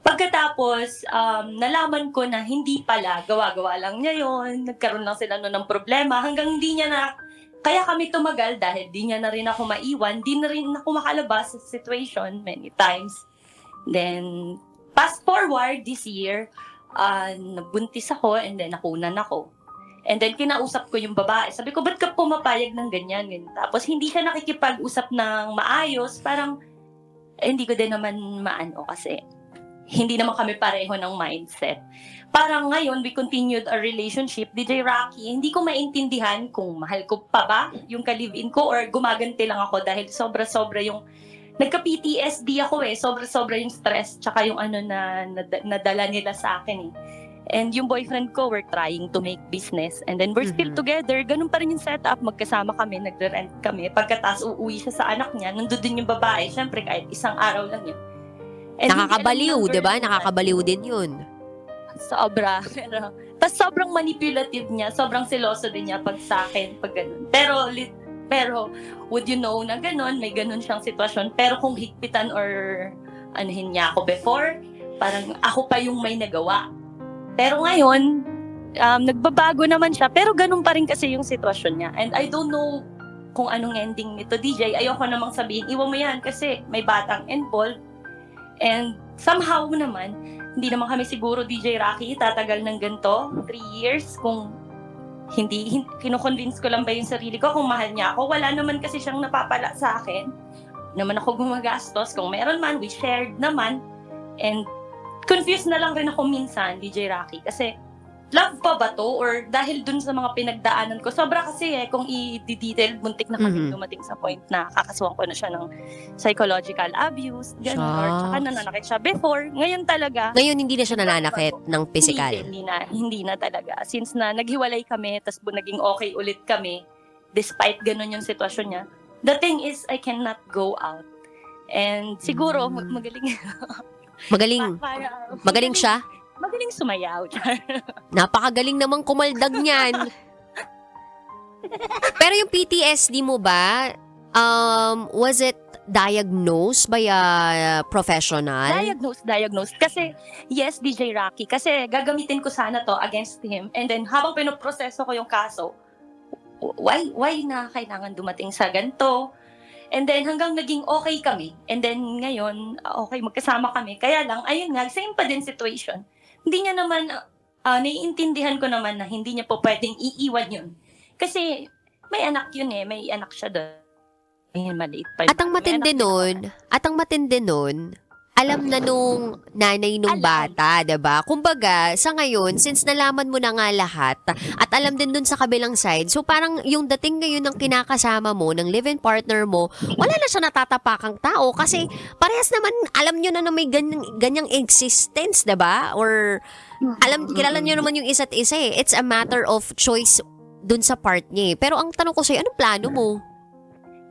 Pagkatapos, nalaman ko na hindi pala. Gawa-gawa lang niya yun. Nagkaroon lang sila nun ng problema. Hanggang hindi niya na... Kaya kami tumagal dahil di niya na rin ako maiwan. Di na rin ako makalabas sa situation many times. Then, fast forward this year, nabuntis ako and then nakunan ako. And then, kinausap ko yung babae. Sabi ko, ba't ka pumapayag ng ganyan? Tapos, hindi siya nakikipag-usap ng maayos. Parang, hindi ko din naman maano kasi hindi naman kami pareho ng mindset. Parang ngayon, we continued our relationship. DJ Rocky, hindi ko maintindihan kung mahal ko pa ba yung ka-live-in ko or gumaganti lang ako dahil sobra-sobra yung nagka-PTSD ako sobra-sobra yung stress tsaka yung na nadala nila sa akin And yung boyfriend ko, we're trying to make business. And then we're still together. Ganun pa rin yung setup. Magkasama kami, nagre-rent kami. Pagkatapos uuwi siya sa anak niya, nandun din yung babae. Siyempre, kahit isang araw lang yun. And Nakakabaliw, di ba? Nakakabaliw din yun. Sobra. Tapos sobrang manipulative niya. Sobrang seloso din niya pag sa akin, pag ganun. Pero Pero, would you know na ganun, may ganun siyang sitwasyon. Pero kung higpitan or anuhin niya ako before, parang ako pa yung may nagawa. Pero ngayon, nagbabago naman siya, pero ganun pa rin kasi yung sitwasyon niya. And I don't know kung anong ending nito, DJ. Ayoko namang sabihin, iwan mo yan kasi may batang involved. And somehow naman, hindi naman kami siguro, DJ Rocky, tatagal ng ganito, 3 years, kung hindi kino-convince ko lang ba yung sarili ko kung mahal niya ako. Wala naman kasi siyang napapala sa akin. Naman ako gumagastos. Kung meron man, we shared naman. And confused na lang rin ako minsan, DJ Rocky, kasi love pa ba to? Or dahil dun sa mga pinagdaanan ko, sobra kasi kung i-detail, buntik na kami dumating sa point na kakasuhan ko na siya ng psychological abuse, gano'n, or tsaka nananakit siya before. Ngayon talaga. Ngayon, hindi na siya nananakit ng physical. Hindi na talaga. Since na naghiwalay kami, tas naging okay ulit kami, despite ganun yung sitwasyon niya, the thing is, I cannot go out. And siguro, magaling. Magaling siya? Magaling sumayaw. Napakagaling namang kumaldag niyan. Pero yung PTSD mo ba, was it diagnosed by a professional? Diagnosed. Kasi, yes, DJ Rocky. Kasi gagamitin ko sana to against him. And then, habang pinoproseso ko yung kaso, why na kailangan dumating sa ganito? And then, hanggang naging okay kami. And then, ngayon, okay, magkasama kami. Kaya lang, ayun nga, same pa din situation. Hindi niya naman, naiintindihan ko naman na hindi niya po pwedeng iiwan yun. Kasi, may anak yun may anak siya doon. Ayun, maliit pa yun. At ang matindi nun, alam na nung nanay nung bata, diba? Kumbaga, sa ngayon, since nalaman mo na nga lahat, at alam din dun sa kabilang side, so parang yung dating ngayon ng kinakasama mo, ng live-in partner mo, wala na siya natatapakang tao kasi parehas naman, alam nyo na may ganyang existence, diba? Or, kilala nyo naman yung isa't isa eh. It's a matter of choice dun sa part niya eh. Pero ang tanong ko sa'yo, anong plano mo?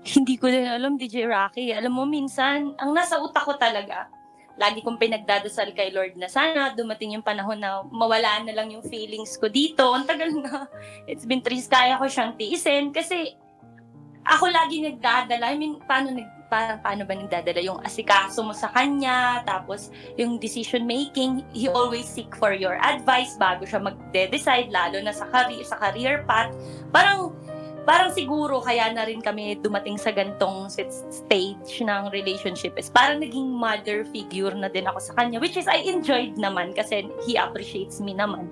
Hindi ko din alam, DJ Rocky. Alam mo, minsan, ang nasa utak ko talaga, lagi kong pinagdadasal kay Lord na sana dumating yung panahon na mawala na lang yung feelings ko dito. Ang tagal na. It's been 3 years, kaya ko siyang tiisin. Kasi ako lagi nagdadala. I mean, paano ba nagdadala? Yung asikaso mo sa kanya, tapos yung decision making, he always seek for your advice bago siya magde-decide, lalo na sa career path. Parang siguro kaya na rin kami dumating sa gantong stage ng relationship is parang naging mother figure na din ako sa kanya, which is I enjoyed naman kasi he appreciates me naman.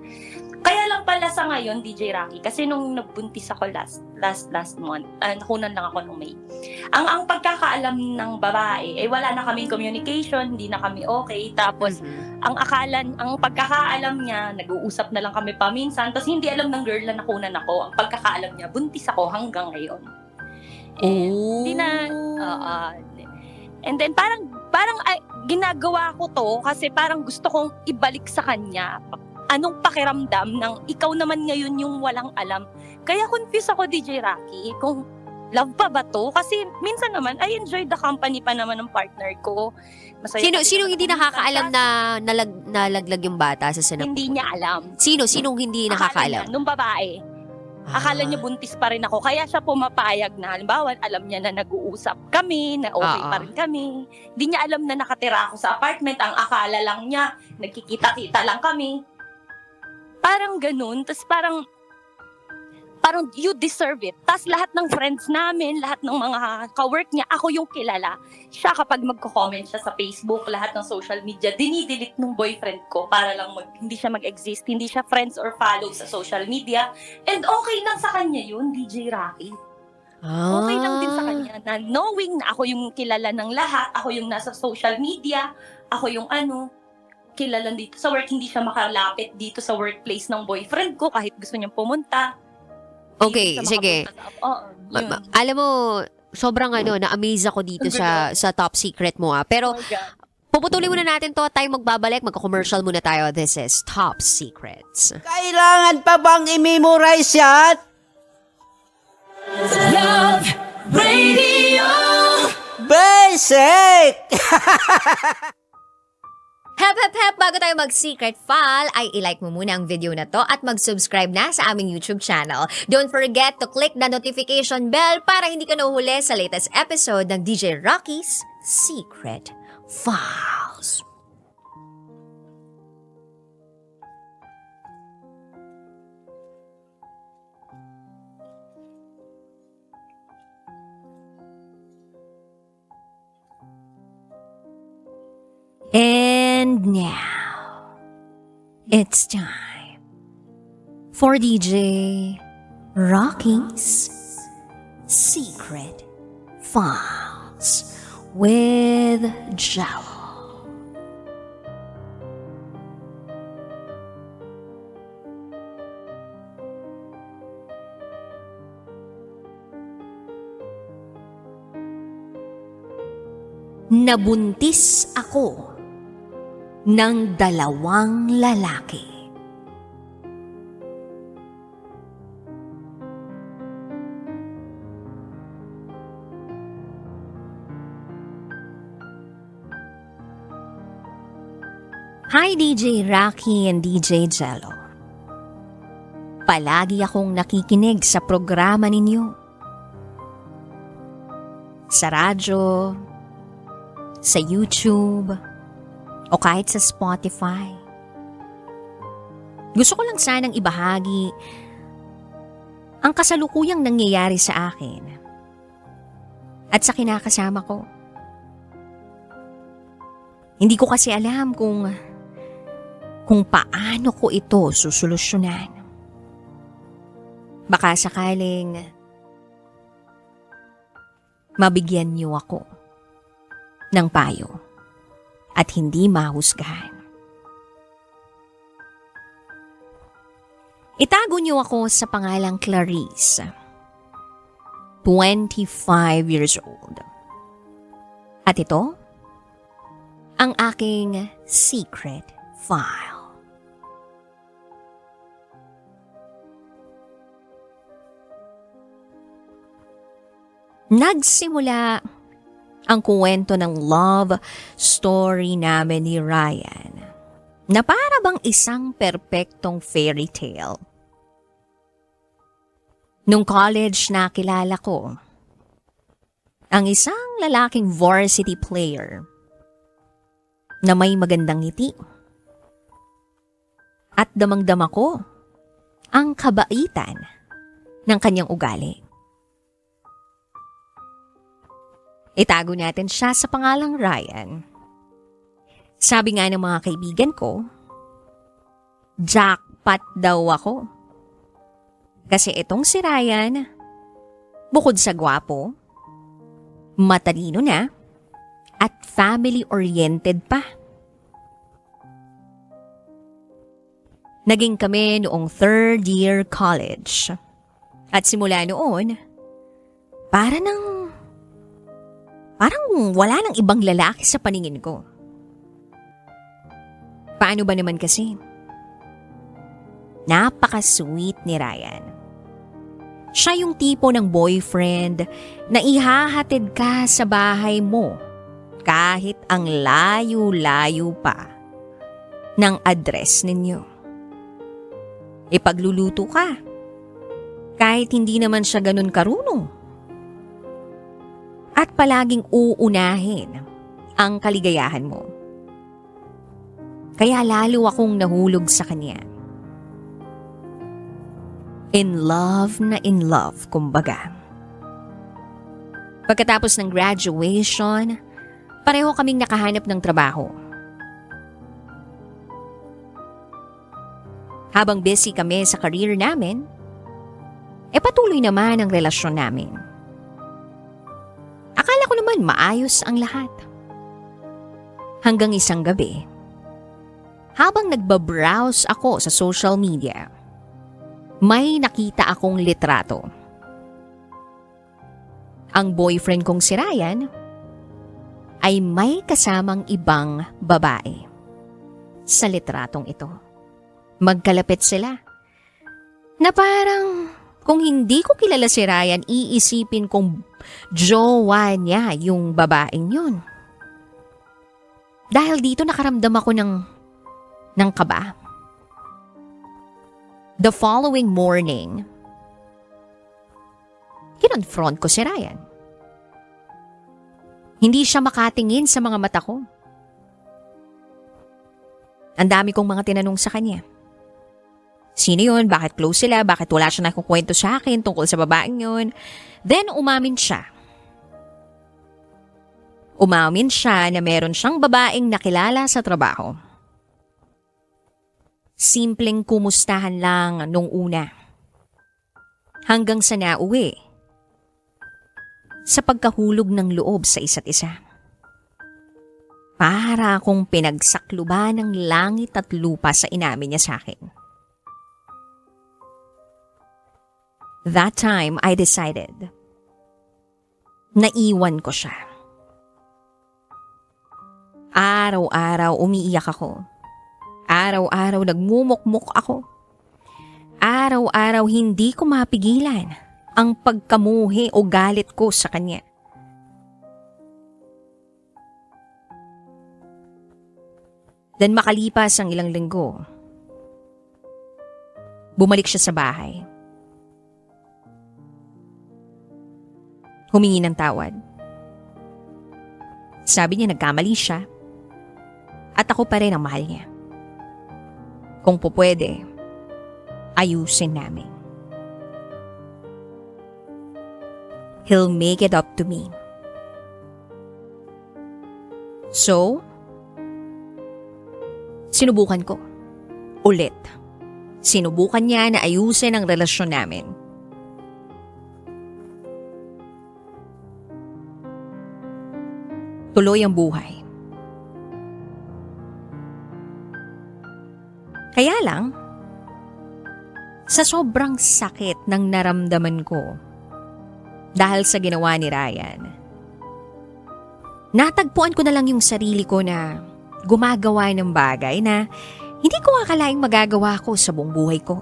Kaya lang pala sa ngayon, DJ Rocky, kasi nung nagbuntis ako last month, nakunan lang ako nung May. Ang pagkakaalam ng babae, wala na kaming communication, hindi na kami okay. Tapos, ang pagkakaalam niya, nag-uusap na lang kami paminsan. Tapos, hindi alam ng girl na nakunan ako. Ang pagkakaalam niya, buntis ako hanggang ngayon. Hindi na, and then, parang ginagawa ko to kasi parang gusto kong ibalik sa kanya. Anong pakiramdam ng ikaw naman ngayon yung walang alam. Kaya confused ako, DJ Rocky, kung love pa ba to? Kasi minsan naman, I enjoy the company pa naman ng partner ko. Sinong hindi nakakaalam na nalaglag yung bata sa sinap? Hindi niya alam. Sinong hindi nakakaalam? Nung babae. Akala niya buntis pa rin ako. Kaya siya pumapayag na, halimbawa, alam niya na nag-uusap kami, na okay pa rin kami. Hindi niya alam na nakatira ako sa apartment. Ang akala lang niya, nagkikita-kita lang kami. Parang ganun. Tapos parang you deserve it. Tapos lahat ng friends namin, lahat ng mga ka-work niya, ako yung kilala. Siya kapag magko-comment siya sa Facebook, lahat ng social media, dinidelete nung boyfriend ko para lang hindi siya mag-exist. Hindi siya friends or follow sa social media. And okay lang sa kanya yun, DJ Rocky. Okay lang din sa kanya na knowing na ako yung kilala ng lahat, ako yung nasa social media, ako yung kilala dito sa work, hindi siya makalapit dito sa workplace ng boyfriend ko kahit gusto niyang pumunta. Okay, sige. Alam mo, sobrang na-amaze ako dito sa top secret mo Pero, puputulin muna natin to at tayo magbabalik. Magka-commercial muna tayo. This is Top Secrets. Kailangan pa bang i-memorize yan? Love Radio. Basic! Hep, hep, hep! At bago tayo mag-secret file, ay ilike mo muna ang video na to at mag-subscribe na sa aming YouTube channel. Don't forget to click the notification bell para hindi ka nahuhuli sa latest episode ng DJ Rocky's Secret Files. And now, it's time for DJ Rocky's Secret Files with Jello. Nabuntis ako ng 2 lalaki. Hi DJ Rocky and DJ Jello. Palagi akong nakikinig sa programa ninyo. Sa radyo, sa YouTube, o kahit sa Spotify. Gusto ko lang sanang ibahagi ang kasalukuyang nangyayari sa akin at sa kinakasama ko. Hindi ko kasi alam kung paano ko ito susolusyonan. Baka sakaling mabigyan niyo ako ng payo at hindi mahusgahan. Itago niyo ako sa pangalang Clarice, 25 years old. At ito, ang aking secret file. Nagsimula ang kwento ng love story namin ni Ryan na para bang isang perpektong fairy tale. Nung college nakilala ko ang isang lalaking varsity player na may magandang ngiti at damang-dama ko ang kabaitan ng kanyang ugali. Itago natin siya sa pangalang Ryan. Sabi nga ng mga kaibigan ko, jackpot daw ako. Kasi itong si Ryan, bukod sa gwapo, matalino na, at family-oriented pa. Naging kami noong 3rd year college. At simula noon, parang wala nang ibang lalaki sa paningin ko. Paano ba naman kasi? Napaka-sweet ni Ryan. Siya yung tipo ng boyfriend na ihahatid ka sa bahay mo kahit ang layo-layo pa ng address ninyo. Ipagluluto ka kahit hindi naman siya ganun karunong. At palaging uunahin ang kaligayahan mo. Kaya lalo akong nahulog sa kanya. In love, kumbaga. Pagkatapos ng graduation, pareho kaming nakahanap ng trabaho. Habang busy kami sa career namin, patuloy naman ang relasyon namin. Akala ko naman maayos ang lahat. Hanggang isang gabi, habang nagbabrowse ako sa social media, may nakita akong litrato. Ang boyfriend kong si Ryan ay may kasamang ibang babae sa litratong ito. Magkalapit sila na parang kung hindi ko kilala si Ryan, iisipin kong jowa niya yung babaeng yun. Dahil dito nakaramdam ako ng ng kaba. The following morning, kinonfront ko si Ryan. Hindi siya makatingin sa mga mata ko. Ang dami kong mga tinanong sa kanya. Sino yun? Bakit close sila? Bakit wala siya nakukwento sa akin tungkol sa babaeng yun? Then umamin siya. Umamin siya na meron siyang babaeng nakilala sa trabaho. Simpleng kumustahan lang nung una. Hanggang sa nauwi. Sa pagkahulog ng loob sa isa't isa. Para akong pinagsakluban ng langit at lupa sa inamin niya sa akin. That time, I decided. Naiwan ko siya. Araw-araw umiiyak ako. Araw-araw nagmumukmuk ako. Araw-araw hindi ko mapigilan ang pagkamuhi o galit ko sa kanya. Then makalipas ang ilang linggo, bumalik siya sa bahay. Humingi ng tawad. Sabi niya nagkamali siya at ako pa rin ang mahal niya. Kung pupwede, ayusin namin. He'll make it up to me. So, sinubukan ko. Ulit. Sinubukan niya na ayusin ang relasyon namin. Tuloy ang buhay. Kaya lang, sa sobrang sakit ng naramdaman ko dahil sa ginawa ni Ryan, natagpuan ko na lang yung sarili ko na gumagawa ng bagay na hindi ko akalaing magagawa ko sa buong buhay ko.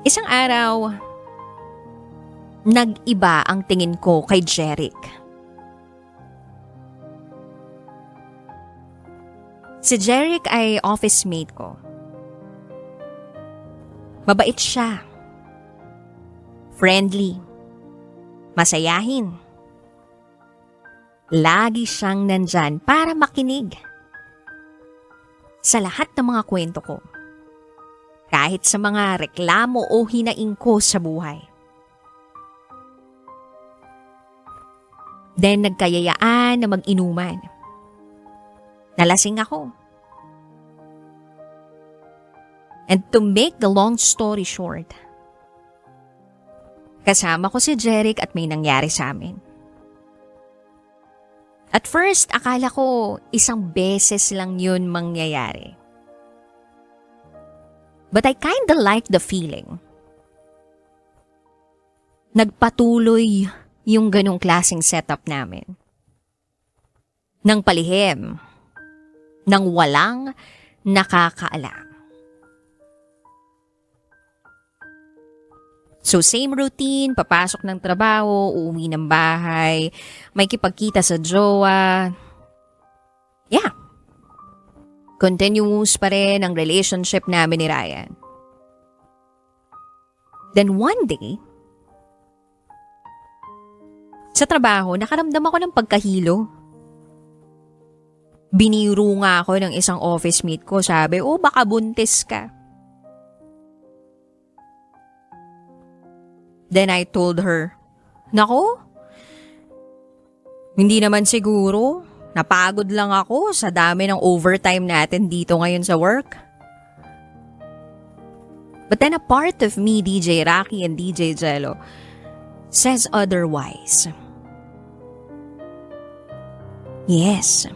Isang araw, nag-iba ang tingin ko kay Jeric. Si Jeric ay office mate ko. Mabait siya. Friendly. Masayahin. Lagi siyang nandyan para makinig sa lahat ng mga kwento ko. Kahit sa mga reklamo o hinaing ko sa buhay. Then nagkayayaan na mag-inuman. Nalasing ako. And to make the long story short, kasama ko si Jeric at may nangyari sa amin. At first, akala ko isang beses lang yun mangyayari. But I kinda like the feeling. Nagpatuloy yung ganong klaseng setup namin. Nang palihim, nang walang nakakaalam. So same routine, papasok ng trabaho, uuwi ng bahay, may kipagkita sa jowa. Yeah. Continuous pa rin ang relationship namin ni Ryan. Then one day, sa trabaho, nakaramdam ako ng pagkahilo. Biniro nga ako ng isang office mate ko. Sabi, baka buntis ka. Then I told her, Nako, hindi naman siguro. Napagod lang ako sa dami ng overtime natin dito ngayon sa work. But then a part of me, DJ Rocky and DJ Jello, says otherwise. Yes,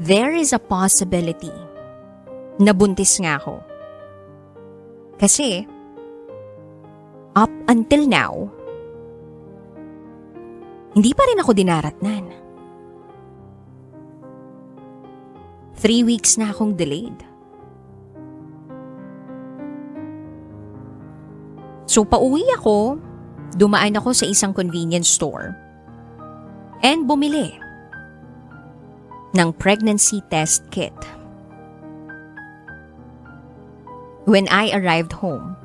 there is a possibility na buntis nga ako. Kasi, up until now, hindi pa rin ako dinaratnan. 3 weeks na akong delayed. So pauwi ako, dumaan ako sa isang convenience store and bumili ng pregnancy test kit. When I arrived home,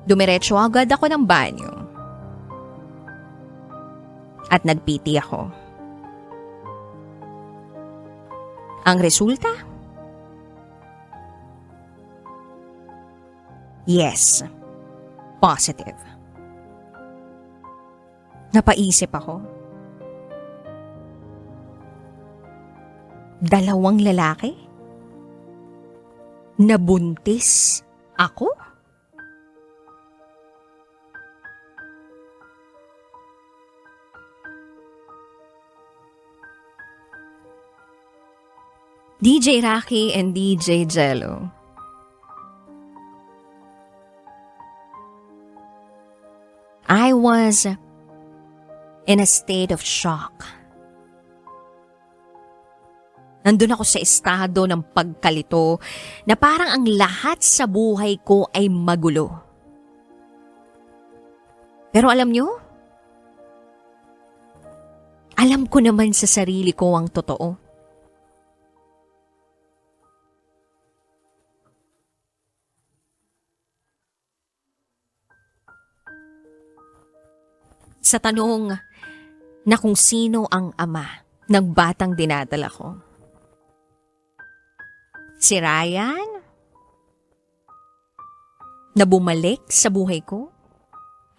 dumiretso agad ako ng banyo at nag-PT ako. Ang resulta? Yes, positive. Napaisip ako. 2 lalaki? Nabuntis ako? DJ Rocky and DJ Jello. I was in a state of shock. Nandun ako sa estado ng pagkalito na parang ang lahat sa buhay ko ay magulo. Pero alam nyo? Alam ko naman sa sarili ko ang totoo. Sa tanong na kung sino ang ama ng batang dinadala ko. Si Ryan? Na bumalik sa buhay ko?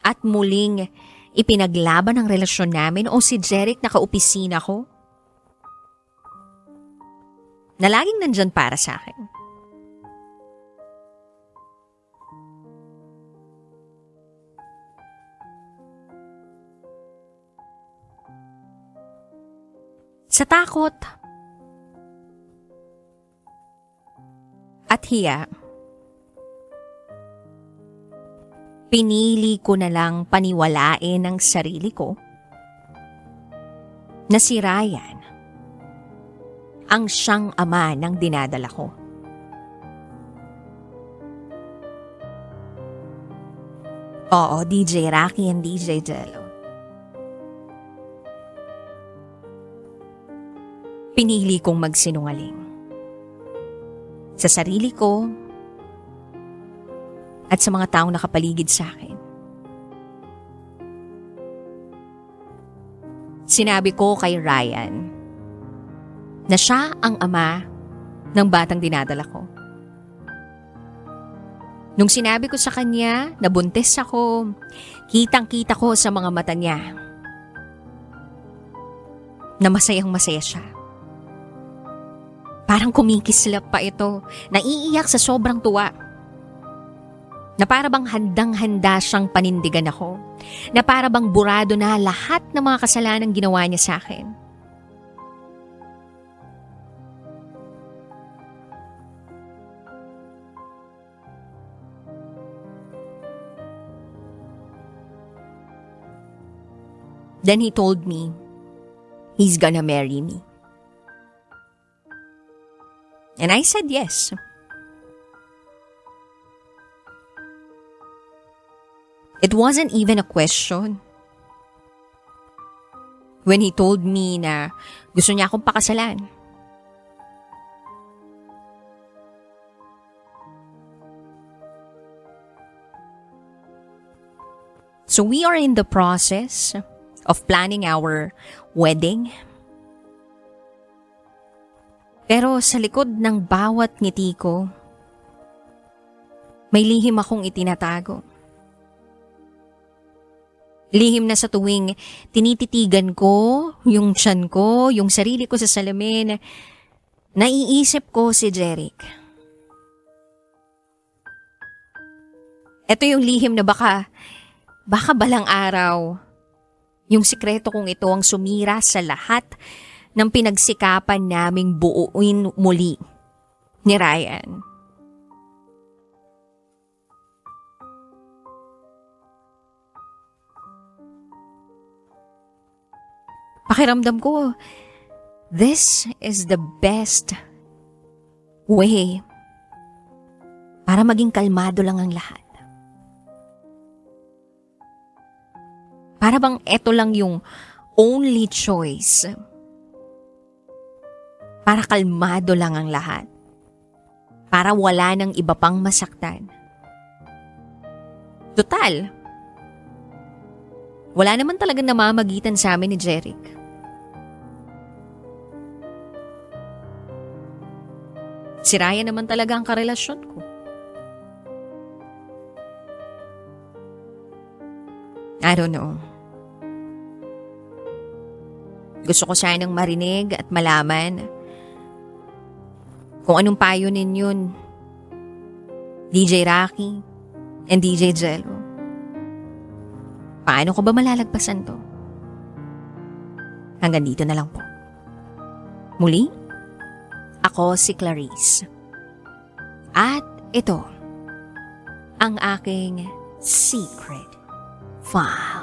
At muling ipinaglaban ang relasyon namin o si Jeric na kaopisina ko? Na laging nandyan para sa akin. Sa takot at hiya, pinili ko na lang paniwalain ang sarili ko na si Ryan ang siyang ama ng dinadala ko. Oo, DJ Rocky and DJ Jello. Pinili kong magsinungaling sa sarili ko at sa mga taong nakapaligid sa akin. Sinabi ko kay Ryan na siya ang ama ng batang dinadala ko. Nung sinabi ko sa kanya na buntis ako, kitang-kita ko sa mga mata niya na masayang-masaya siya. Parang kumikislap pa ito, naiiyak sa sobrang tuwa. Na para bang handang-handa siyang panindigan ako. Na para bang burado na lahat ng mga kasalanang ginawa niya sa akin. Then he told me he's gonna marry me. And I said yes. It wasn't even a question. When he told me na gusto niya akong pakasalan. So we are in the process of planning our wedding. Pero sa likod ng bawat ngiti ko, may lihim akong itinatago. Lihim na sa tuwing tinititigan ko, yung tiyan ko, yung sarili ko sa salamin, naiisip ko si Jeric. Ito yung lihim na baka balang araw, yung sikreto kong ito ang sumira sa lahat ng pinagsikapan naming buuin muli ni Ryan. Pakiramdam ko, this is the best way para maging kalmado lang ang lahat. Para bang eto lang yung only choice Para kalmado lang ang lahat. Para wala nang iba pang masaktan. Total, wala naman talagang namamagitan sa amin ni Jeric. Si Ryan naman talaga ang karelasyon ko. I don't know. Gusto ko sanang marinig at malaman kung anong payo ninyon, DJ Rocky and DJ Jello. Paano ko ba malalagpasan to? Hanggang dito na lang po. Muli, ako si Clarice. At ito, ang aking secret file.